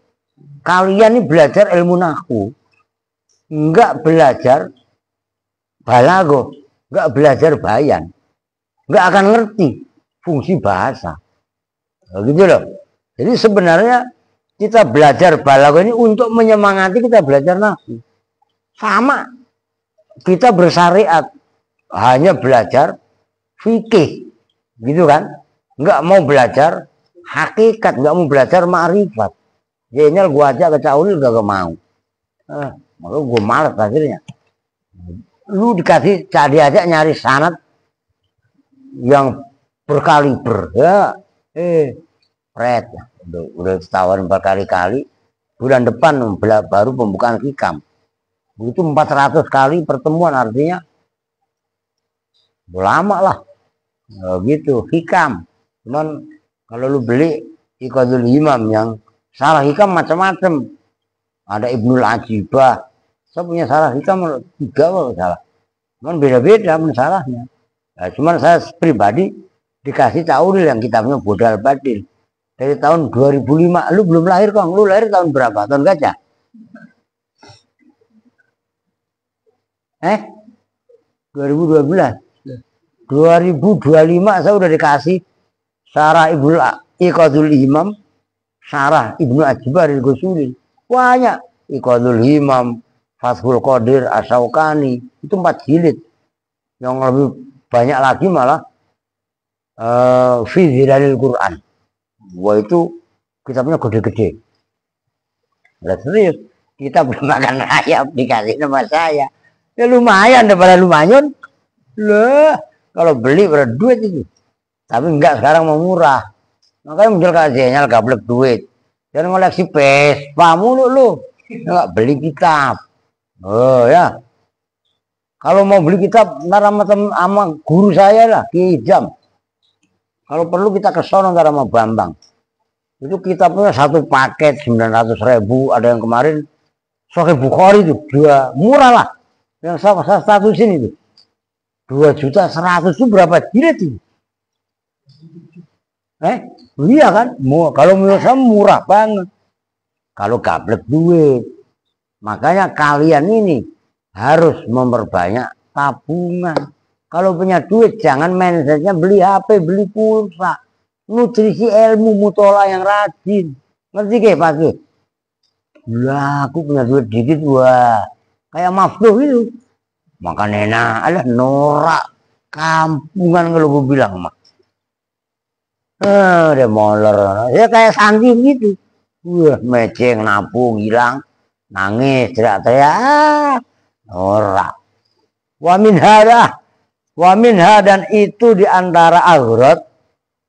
kalian ini belajar ilmu nahwu, enggak belajar balago, enggak belajar bayan, enggak akan ngerti fungsi bahasa. Gitu loh. Jadi sebenarnya kita belajar balago ini untuk menyemangati kita belajar nahwu. Sama kita bersyariat hanya belajar fikih, gitu kan? Nggak mau belajar hakikat, nggak mau belajar ma'rifat. Jadinya gua ajak ke Caulil gak mau. Maka gue malas akhirnya. Lu diajak nyari sanad yang berkaliber ya. Pret. Udah setahun berkali-kali. Bulan depan baru pembukaan hikam. Itu 400 kali pertemuan, artinya lama lah. Gitu hikam. Cuman kalau lu beli Iqadul Imam yang salah hikam macam-macam. Ada Ibnul Ajibah. Saya punya salah hikam 3 kalau salah. Cuman beda-beda salahnya. Nah, cuman saya pribadi dikasih Caulil yang kitabnya Bodal Badil. Dari tahun 2005. Lu belum lahir Kong. Lu lahir tahun berapa? Tahun gajah? 2012. 2025 saya udah dikasih Syarah Ibnu Iqadul Imam, Syarah Ibnu Ajbar Al-Ghusuli. Banyak. Iqadul Imam, Fathul Qadir, Asyaukani. Itu 4 jilid. Yang lebih banyak lagi malah Fi Zilalil Quran. Wah itu kitabnya gede-gede. Nah, serius. Kita belum makan rayap dikasih nama saya. Ya lumayan daripada lumayan. Loh. Kalau beli berduit itu, tapi enggak sekarang mau murah. Makanya muncul kajiannya gablek duit. Jangan ngoleksi Vespa mulu lu. Enggak beli kitab. Oh ya. Kalau mau beli kitab, ntar sama guru saya lah, Ki Jam. Kalau perlu kita ke sono ntar sama Bambang. Itu kitabnya satu paket 900.000. Ada yang kemarin Sahih Bukhari itu 2 murah lah. Yang saya statusin itu. 2.100.000 itu berapa jilid itu? Iya kan? Kalau menurut saya murah banget. Kalau gablek duit. Makanya kalian ini harus memperbanyak tabungan. Kalau punya duit jangan mindsetnya beli HP, beli pulsa. Nutrisi ilmu mutola yang rajin. Ngerti ke Pak? Lah aku punya duit dikit wah. Kayak Maftuh itu. Makan enak, alah norak kampungan kalau gue bilang mah. Dia moler, ya kayak Santi gitu. Wah, meceng, napung, hilang, nangis, teriak-teriak, norak. Wa minha dan itu diantara aghrad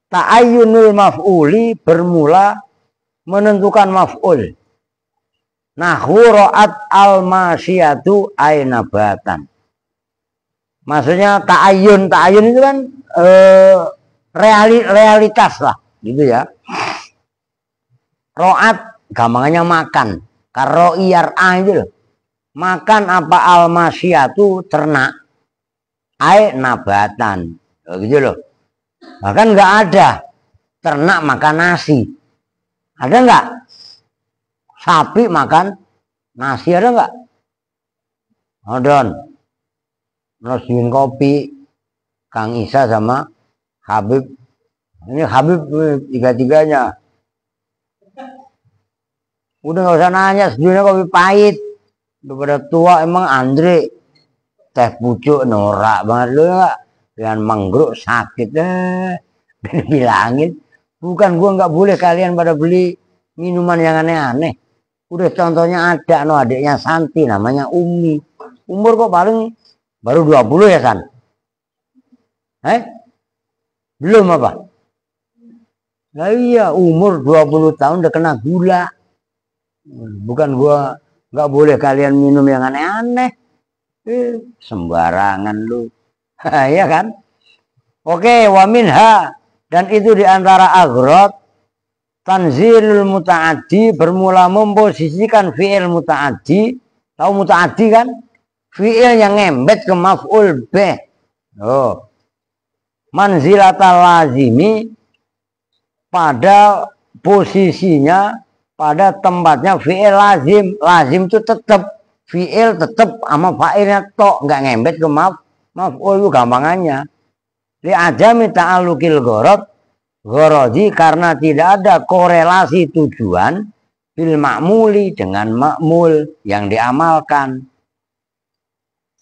ta'ayyunul maf'uli bermula menentukan maf'ul. Nahwu ra'at al-masyiyatu ainabatan. Maksudnya ta'ayyun itu kan realitas lah, gitu ya. Ro'at gampangannya makan. Karo IRA itu loh. Makan apa al-masyiyatu ternak. Ainabatan. Gitu loh. Bahkan nggak ada ternak makan nasi. Ada nggak? Sapi makan nasi ada nggak? Ada. Nasiin kopi Kang Isa sama Habib. Ini Habib tiga-tiganya. Udah nggak usah nanya, sejujurnya kopi pahit. Udah pada tua emang Andre. Teh pucuk norak banget lu nggak? Dengan manggruk sakit bilangin. Bukan gua nggak boleh kalian pada beli minuman yang aneh-aneh. Udah contohnya ada adiknya Santi namanya Umi. Umur kok paling baru 20 ya San? Belum apa? Nah iya umur 20 tahun udah kena gula. Bukan gua nggak boleh kalian minum yang aneh-aneh. Sembarangan lu. Iya kan? Oke, wa minha dan itu diantara aghrad tanzilul muta'addi bermula memposisikan fi'il muta'addi. Tahu muta'addi kan? Fi'il yang ngembet ke maf'ul bih. Oh. Manzilatal lazimi pada posisinya, pada tempatnya fi'il lazim. Lazim itu tetap fi'il tetap sama fa'ilnya tok, nggak ngembet ke maf'ul itu gampangannya. Li ajami ta'alluqil gharadi karena tidak ada korelasi tujuan bil ma'muli dengan ma'mul yang diamalkan.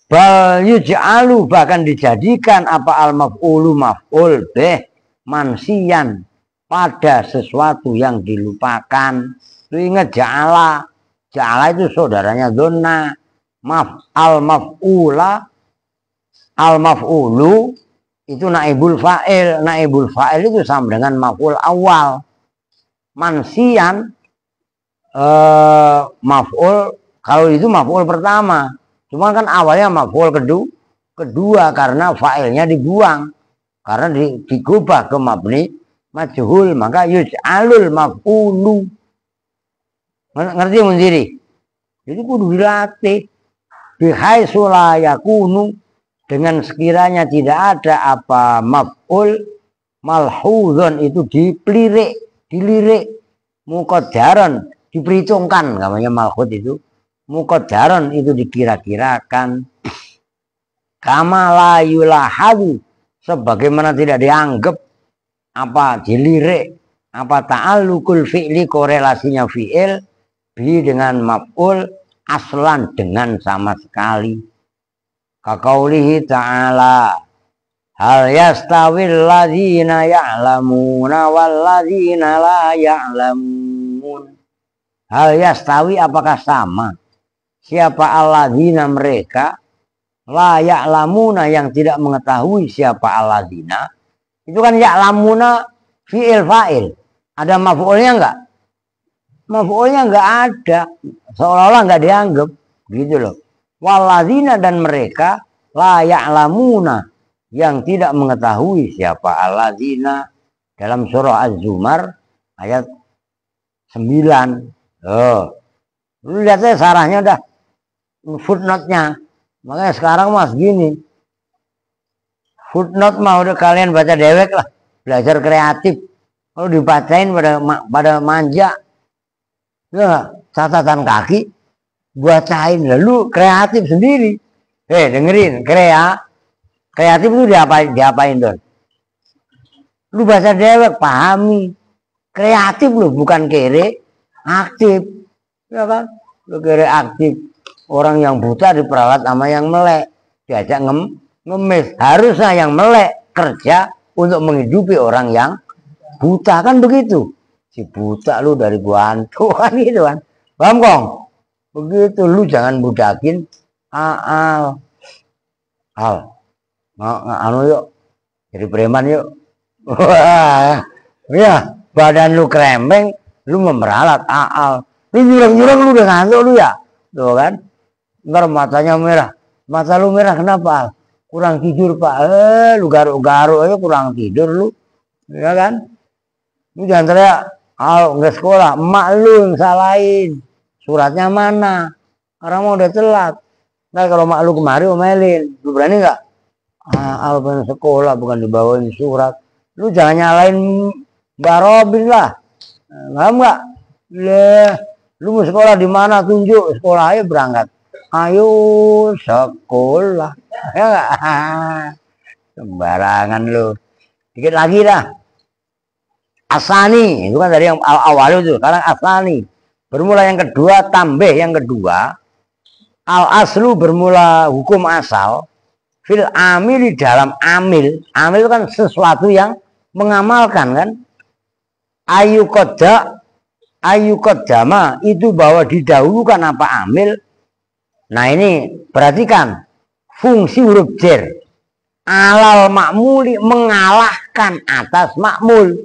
Bal yuj'alu bahkan dijadikan apa al maf'ulu maf'ul bih mansiyan pada sesuatu yang dilupakan. Itu ingat ja'ala. Ja'ala itu saudaranya donna. Al maf'ulu itu naibul fa'il. Naibul fa'il itu sama dengan maf'ul awal. Mansiyan maf'ul kalau itu maf'ul pertama. Cuma kan awalnya maf'ul kedua karena fa'ilnya dibuang. Karena digubah ke mabni majhul, maka yuj'alul maf'ulu. Ngerti sendiri? Jadi kudu dilatih. Bihaitsu la yakunu dengan sekiranya tidak ada apa maf'ul malhuzun itu dilirik muqaddaran diperhitungkan namanya malhud itu. Muqaddaran itu dikira-kirakan Kama la yulahadu, sebagaimana tidak dianggap apa dilirik apa ta'alluqul fi'li, korelasinya fi'il bi dengan maf'ul aslan dengan sama sekali. Kaqaulihi ta'ala hal yastawil ladzina ya'lamuna wal ladzina la ya'lamun. Hal yastawi, apakah sama siapa alladzina mereka, la ya'lamuna yang tidak mengetahui siapa alladzina. Itu kan ya'lamuna fi'il fa'il. Ada maf'ulnya enggak? Maf'ulnya enggak ada. Seolah-olah enggak dianggap gitu loh. Walladzina, dan mereka la ya'lamuna yang tidak mengetahui siapa alladzina, dalam surah Az-Zumar ayat 9. Lu lihat saya sarahnya udah footnote-nya. Makanya sekarang mas gini, footnote mah udah kalian baca dewek lah, belajar kreatif. Kalau dibacain pada manja, ya, catatan kaki bacain, lalu kreatif sendiri. Dengerin, kreatif itu diapain Don? Lu baca dewek, pahami. Kreatif lu, bukan kere, aktif. Ya kan? Lu kere aktif. Orang yang buta diperalat sama yang melek. Diajak ngemis. Harusnya yang melek kerja untuk menghidupi orang yang buta, kan begitu. Si buta lu dari gua hantu kan gitu kan. Paham Kong? Begitu, lu jangan budakin Al. Anu yuk, jadi preman yuk. Wah, ya badan lu krempeng, lu memperalat Al. Lu nyurang-nyurang, lu udah ngantuk lu ya, tuh kan? Ntar matanya merah, mata lu merah kenapa Al? Kurang tidur Pak. Lu garuk-garuk aja kurang tidur lu, ya kan? Lu jangan teriak, Al nggak sekolah, emak lu yang salahin. Suratnya mana? Orang mau udah telat. Nah kalau emak lu kemari omelin, lu berani nggak? Al pengen sekolah, bukan dibawain surat. Lu jangan nyalain Mbak Robin lah. Paham nggak? Lu mau sekolah di mana, tunjuk, sekolah aja berangkat. Ayo sekolah. Ya nggak? Sembarangan lu. Dikit lagi dah. Asani, itu kan dari yang awal itu. Sekarang asani. Bermula yang kedua, tambah yang kedua. Al aslu bermula hukum asal. Fil amil, di dalam amil. Amil itu kan sesuatu yang mengamalkan kan. Ayu kodama itu bahwa didahulukan apa amil. Nah ini perhatikan fungsi huruf jer. Alal makmuli, mengalahkan atas makmul.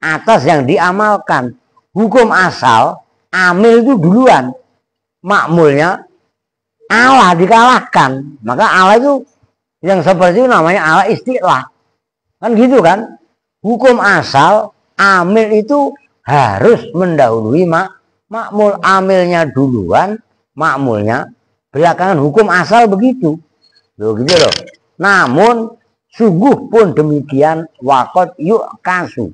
Atas yang diamalkan. Hukum asal amil itu duluan, makmulnya Allah dikalahkan. Maka Allah itu yang seperti itu namanya Allah istilah. Kan gitu kan? Hukum asal amil itu harus mendahului makmul. Amilnya duluan, makmulnya belakangan. Hukum asal begitu. Loh gitu loh. Namun sungguh pun demikian wakot yuk kasu.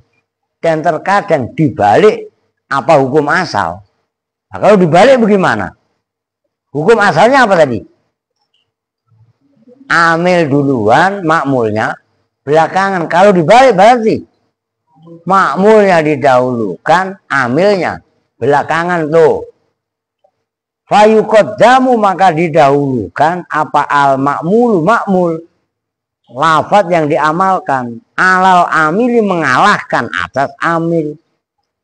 Dan terkadang dibalik apa hukum asal. Nah, kalau dibalik bagaimana? Hukum asalnya apa tadi? Amil duluan, makmulnya belakangan. Kalau dibalik berarti makmulnya didahulukan, amilnya belakangan tuh. Fayuqaddamu, maka didahulukan apa al makmulu, makmul. Lafaz yang diamalkan. Alal amili, mengalahkan atas amil.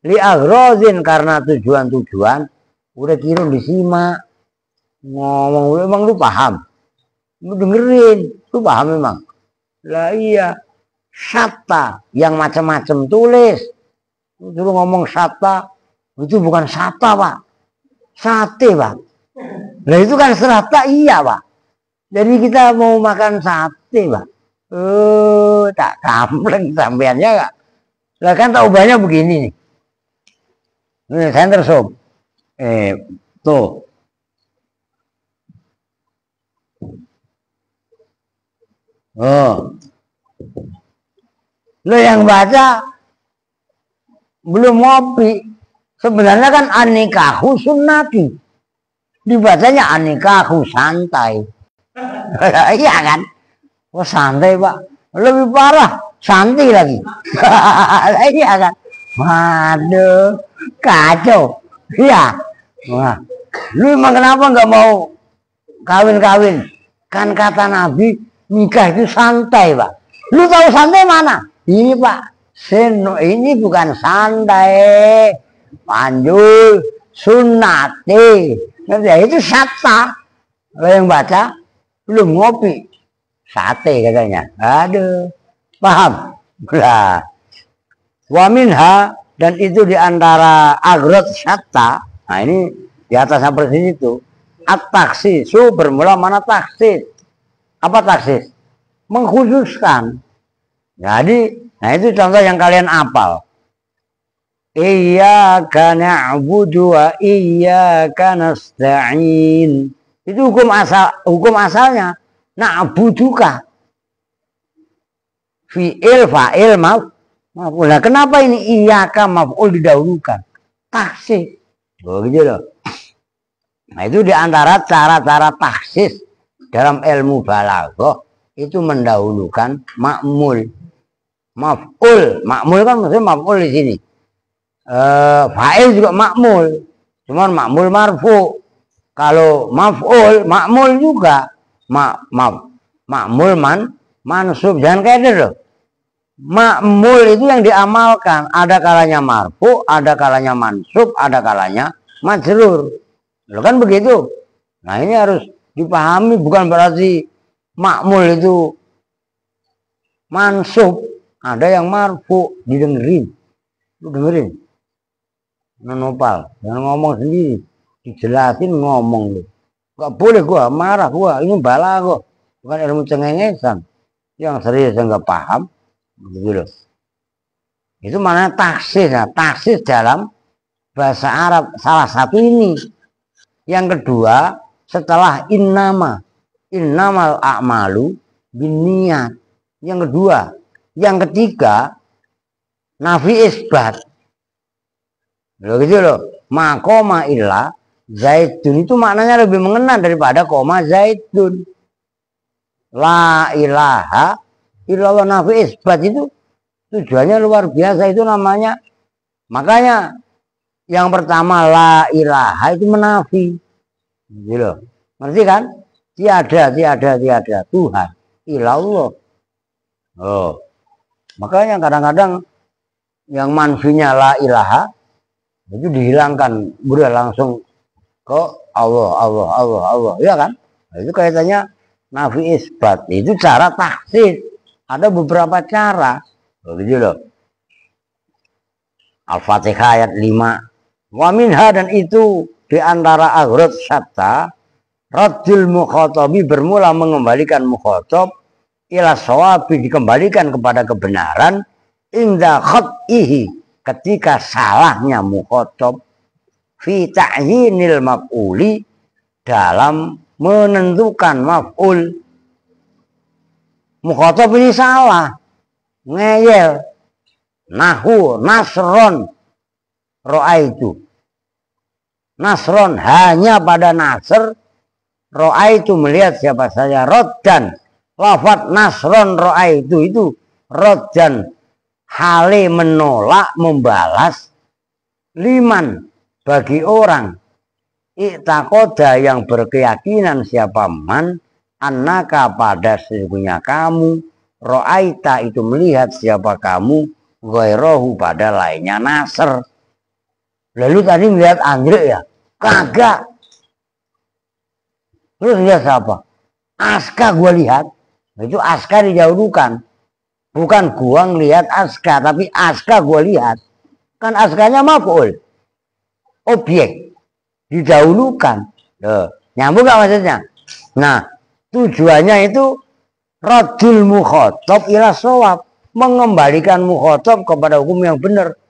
Li aghrozin, karena tujuan-tujuan. Udah kira disimak. Ngomong emang lu paham? Lu dengerin, lu paham memang? Lah iya. Syatta, yang macam-macam tulis. Lu ngomong syatta, itu bukan syatta Pak. Sate Pak. Nah itu kan serata, iya Pak. Jadi kita mau makan sate Pak. Tak kampleng sampeannya gak? Lah kan tahu banyak begini nih. Ini center sob. Tuh. Lo yang baca belum ngopi. Sebenarnya kan anikahu sunnati. Dibacanya anikahu santai. Iya kan? Oh santai Pak, lebih parah, santai lagi. Iya kan? Waduh, kacau. Iya. Wah, lu emang kenapa nggak mau kawin-kawin? Kan kata Nabi, nikah itu santai Pak. Lu tahu santai mana? Ini Pak, ini bukan santai, manjul, sunnati. Itu satta. Kalau yang baca, belum ngopi. Sate katanya. Aduh, paham? Lah, wa minha, dan itu diantara agrot satta. Nah ini di atasnya persis itu. At-taksisu bermula mana taksis? Apa taksis? Mengkhususkan. Jadi, nah itu contoh yang kalian apal. Iyyaka na'budu wa iyyaka nasta'in. Itu hukum asalnya. Na'buduka. Fi'il, fa'il, maf'ul. Nah, kenapa ini iyyaka maf'ul didahulukan? Taksis. Oh gitu loh. Nah itu diantara cara-cara taksis dalam ilmu balaghah itu mendahulukan ma'mul. Maf'ul, ma'mul kan maksudnya maf'ul di sini. Fa'il juga ma'mul, cuman ma'mul marfu. Kalau maf'ul, ma'mul juga. Ma'mul mansub, jangan kayak itu loh. Ma'mul itu yang diamalkan, ada kalanya marfu, ada kalanya mansub, ada kalanya majrur. Loh kan begitu. Nah ini harus dipahami, bukan berarti ma'mul itu mansub. Ada yang marfu, didengerin. Lu dengerin. Nopal, jangan ngomong sendiri. Dijelasin ngomong lu. Gak boleh gua, marah gua. Ini balaghah, bukan ilmu cengengesan. Yang serius yang gak paham, begitu loh. Itu mana taksis. Nah, taksis dalam bahasa Arab salah satu ini. Yang kedua, setelah innamal a'malu binniyat. Yang kedua, yang ketiga, nafi isbat. Loh gitu loh. Makoma illa zaitun itu maknanya lebih mengena daripada koma zaitun. La ilaha illallah, nafi isbat itu tujuannya luar biasa, itu namanya. Makanya yang pertama la ilaha itu menafi. Gitu loh. Ngerti kan? Tiada Tuhan illallah. Oh. Makanya kadang-kadang yang manfinya la ilaha itu dihilangkan, udah langsung ke Allah, ya kan? Nah, itu kaitannya nafi isbat. Itu cara taksis. Ada beberapa cara. Begitu loh. Al-Fatihah ayat 5. Wa minha, dan itu diantara agrot syatta, raddul mukhatabi, bermula mengembalikan mukhatab ila shawabi, dikembalikan kepada kebenaran, inda khat'ihi, ketika salahnya mukhatab, fi ta'yinil maf'uli, dalam menentukan maf'ul. Mukhatab ini salah, ngeyel. Nahu nasron ro'aitu. Nasron hanya pada nasr, ro'aitu melihat siapa saja. Roddan, lafad nasron ro'aitu itu roddan, hale menolak, membalas, liman, bagi orang, i'taqoda, yang berkeyakinan siapa man, annaka, pada sesungguhnya kamu, ro'aita itu melihat siapa kamu, ghairahu, pada lainnya nasr. Lalu tadi melihat anggrek ya? Kagak. Terus lihat siapa? Aska gua lihat. Itu aska dijauhkan. Bukan gua ngelihat aska, tapi aska gua lihat. Kan askanya maf'ul. Objek. Didahulukan. Nyambung gak maksudnya? Nah, tujuannya itu raddul mukhatab ila shawab, mengembalikan mukhatab kepada hukum yang benar.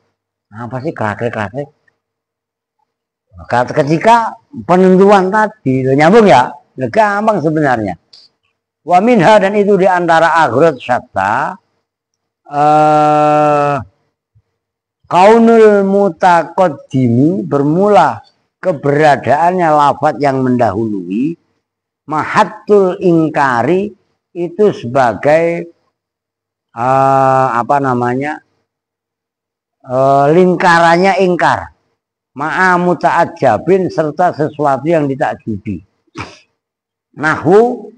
Apa sih kelakrik-kelakrik? Ketika penentuan tadi, nyambung ya? Gampang sebenarnya. Wa minha, dan itu diantara agrot syatta, kaunul mutaqaddimi, bermula keberadaannya lafaz yang mendahului, mahattul ingkari itu sebagai apa namanya, lingkarannya ingkar, ma'a muta'ajjabin serta sesuatu yang ditakjubi. Nahu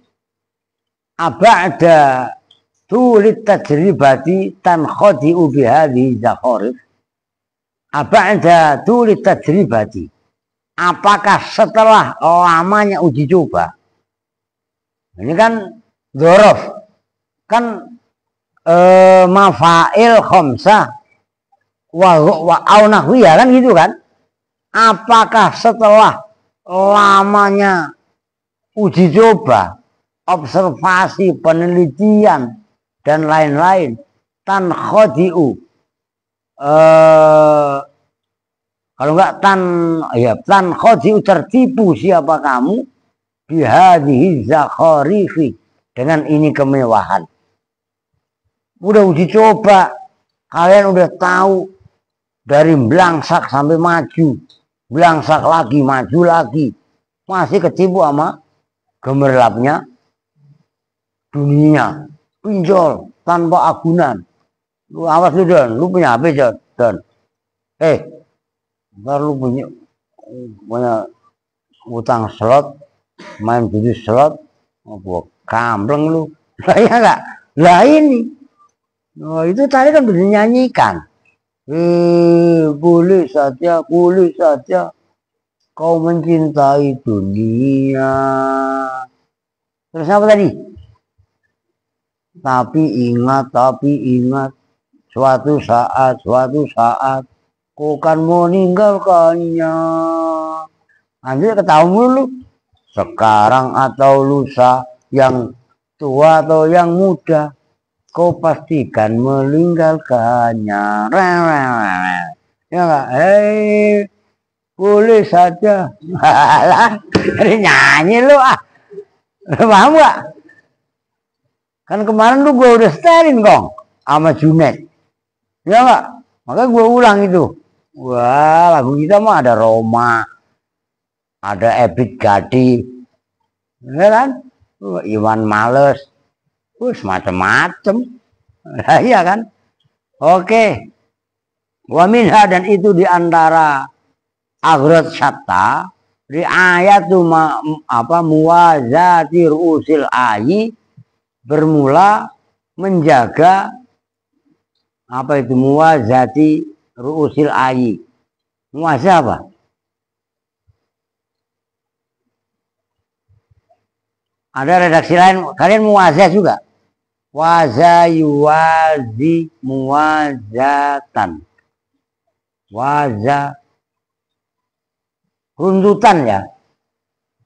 aba'da tulit tajribati tankhadi'u bihadhi zakharif. Aba'da tulit tajribati, apakah setelah lamanya uji coba, ini kan dzaraf, kan mafail khamsah wa aunahwiyah kan gitu kan. Apakah setelah lamanya uji coba, observasi, penelitian dan lain-lain, tankhadi'u, kalau enggak tankhadi'u, tertipu siapa kamu bihadhihi zakharifi, dengan ini kemewahan. Udah uji coba, kalian udah tahu dari belangsak sampai maju, belangsak lagi, maju lagi, masih ketipu sama gemerlapnya dunia, pinjol tanpa agunan. Lu awas lu Don, lu punya HP Don. Ntar lu punya utang slot, main judi slot, gua kampleng lu. Lah ya enggak? Lah ini. Oh, itu tadi kan bisa nyanyikan. Boleh saja kau mencintai dunia. Terus apa tadi? Tapi ingat, suatu saat kau akan meninggalkannya. Nanti ketahui dulu. Sekarang atau lusa, yang tua atau yang muda, kau pastikan meninggalkannya. Ya enggak? Boleh saja. Lah, nyanyi lu ah. Paham enggak? Kan kemarin lu gua udah setelin kong sama Junet. Ya enggak? Makanya gua ulang itu. Wah, lagu kita mah ada Roma, ada Ebit Gadi, ya kan? Iwan Males, macam-macam. Nah, iya kan? Oke. Wa minha, dan itu diantara aghrad syatta, di ayat muwazati ru'usil ayi, bermula menjaga apa itu muwazati ru'usil ayi. Muwazah apa? Ada redaksi lain, kalian muwazah juga. Waza yuwazi muwazatan. Waza runtutan ya.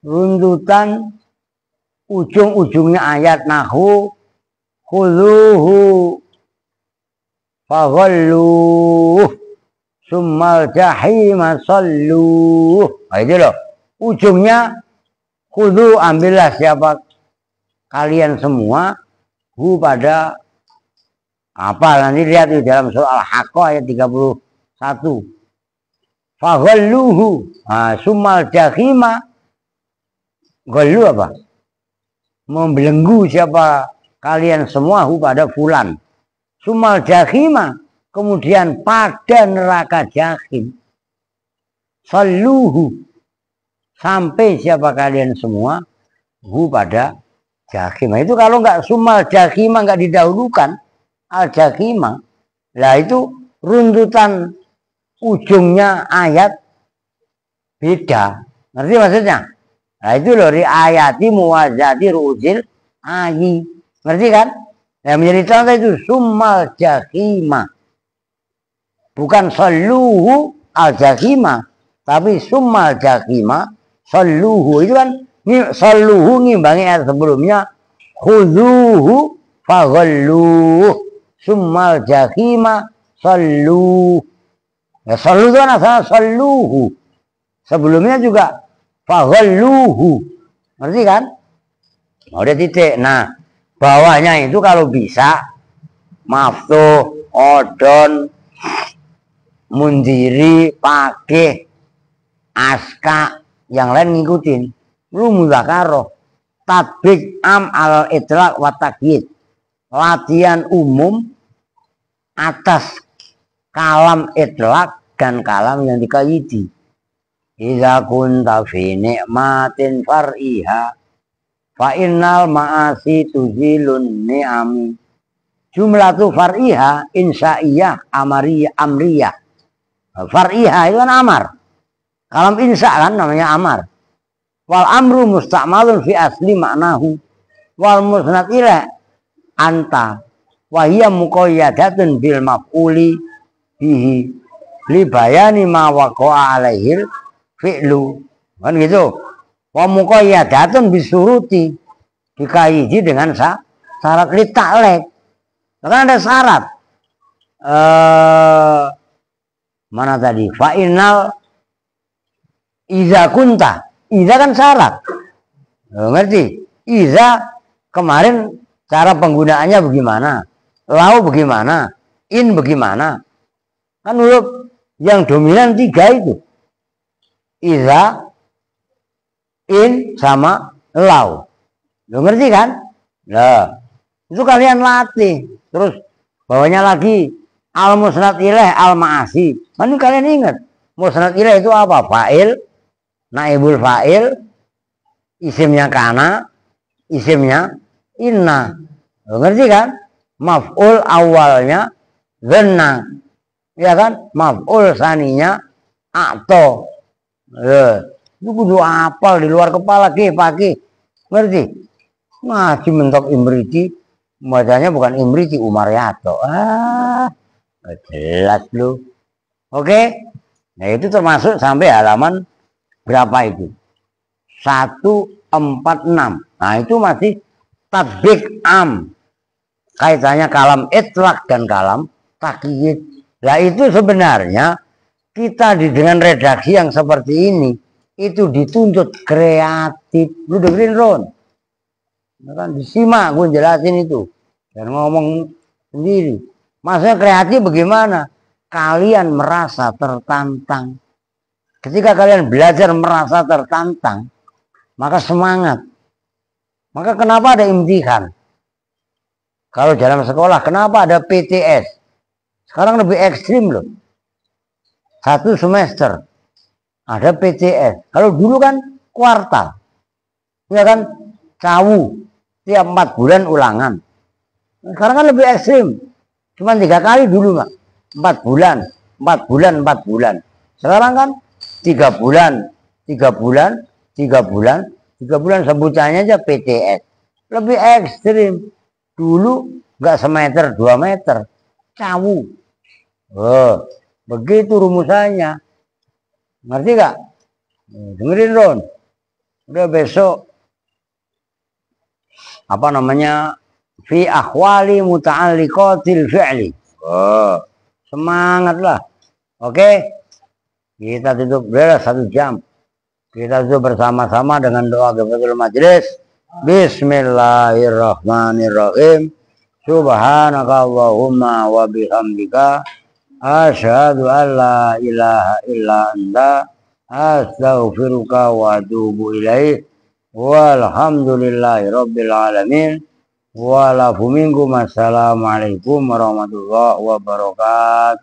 Runtutan ujung-ujungnya ayat nahu khudhuhu faghalluh summal jahima salluh. Nah, itu loh. Ujungnya khudhu, ambillah siapa kalian semua, hu pada apa, nanti lihat di dalam surah Al-Haqqah ayat 31. Faghalluhu, summal jahima, ghallu apa? Membelenggu siapa kalian semua, hu pada fulan. Summal jahima, kemudian pada neraka jahim. Salluhu, sampai siapa kalian semua, hu pada jahim. Itu kalau nggak sumal jahima, nggak didahulukan al jahima, lah itu runtutan ujungnya ayat beda. Ngerti maksudnya? Nah itu loh, riayati muwazati ru'usil ayi. Ngerti kan? Yang menjadi contoh itu sumal jahima, bukan salluhu al jahima, tapi sumal jahima salluhu. Itu kan salluhu ngimbangi ayat sebelumnya, khudhuhu faghalluh summal jahima salluh. Ya, salluh itu kan asal salluhu, sebelumnya juga faghalluhu. Ngerti kan? Udah titik. Nah, bawahnya itu kalau bisa maftuh, odon, mundiri, pakai aska, yang lain ngikutin. Lu mudzakarah. tatbik am al itlaq wa takyid. Latihan umum atas kalam itlaq dan kalam yang dikaidi. Idza kunta fi ni'matin far'iha fa innal ma'asi tuzilun ni'ami. Jumlatu far'iha insya'iyah amriyah. Far'iha itu kan amar. Kalam insya kan namanya amar. Wal amru musta'malun fi asli maknahu. Wal musnad ilaih anta wa hiya muqayyadatun bil maf'uli bihi li bayani ma waqa'a alaihil fi'lu. Kan gitu. Wa muqayyadatun bisuruti, dikaidi dengan syarat li ta'lek. Kan ada syarat. Mana tadi? Fa'inal iza kunta. Iza kan syarat. Ngerti? Iza kemarin cara penggunaannya bagaimana? Lau bagaimana? In bagaimana? Kan huruf yang dominan 3 itu. Iza, in, sama lau. Lo ngerti kan? Nah, itu kalian latih. Terus bawahnya lagi al musnad ilaih al ma'asi. Kan kalian ingat. Musnad ilaih itu apa? Fa'il, naibul fa'il, isimnya kana, isimnya inna. Lo ngerti kan? Maf'ul awalnya dhanna. Ya kan? Maf'ul saninya a'to. Itu kudu apal di luar kepala pakai. Ngerti? Ngaji mentok Imriti, bacanya bukan Imriti, Umaryato. Jelas lu. Oke. Nah itu termasuk sampai halaman berapa itu? 146. Nah itu masih tatbik am. Kaitannya kalam itlaq dan kalam takyid. Nah itu sebenarnya kita dengan redaksi yang seperti ini itu dituntut kreatif. Lu dengerin Ron. Kan disimak gue jelasin itu. Dan ngomong sendiri. Maksudnya kreatif bagaimana? Kalian merasa tertantang. Ketika kalian belajar merasa tertantang, maka semangat. Maka kenapa ada imtihan? Kalau dalam sekolah, kenapa ada PTS? Sekarang lebih ekstrim loh. 1 semester ada PTS. Kalau dulu kan kuartal. Ya kan? Cawu. Tiap 4 bulan ulangan. Sekarang kan lebih ekstrim. Cuma 3 kali dulu, Mak. 4 bulan. 4 bulan, 4 bulan. Sekarang kan 3 bulan, 3 bulan, 3 bulan, 3 bulan sebutannya aja PTS. Lebih ekstrim. Dulu nggak semeter 2 meter. Cawu. Oh, begitu rumusannya. Ngerti gak? Dengerin Ron. Udah besok apa namanya? Fi akhwali muta'alliqatil fi'li. Oh, semangatlah. Oke. Kita tutup beres 1 jam. Kita tutup bersama-sama dengan doa Ghifratul Majlis. Bismillahirrahmanirrahim. Subhanaka Allahumma wa bihamdika asyhadu an la ilaha illa anta astaghfiruka wa atubu ilaih. Walhamdulillahi rabbil alamin. Walafu minkum. Assalamualaikum warahmatullahi wabarakatuh.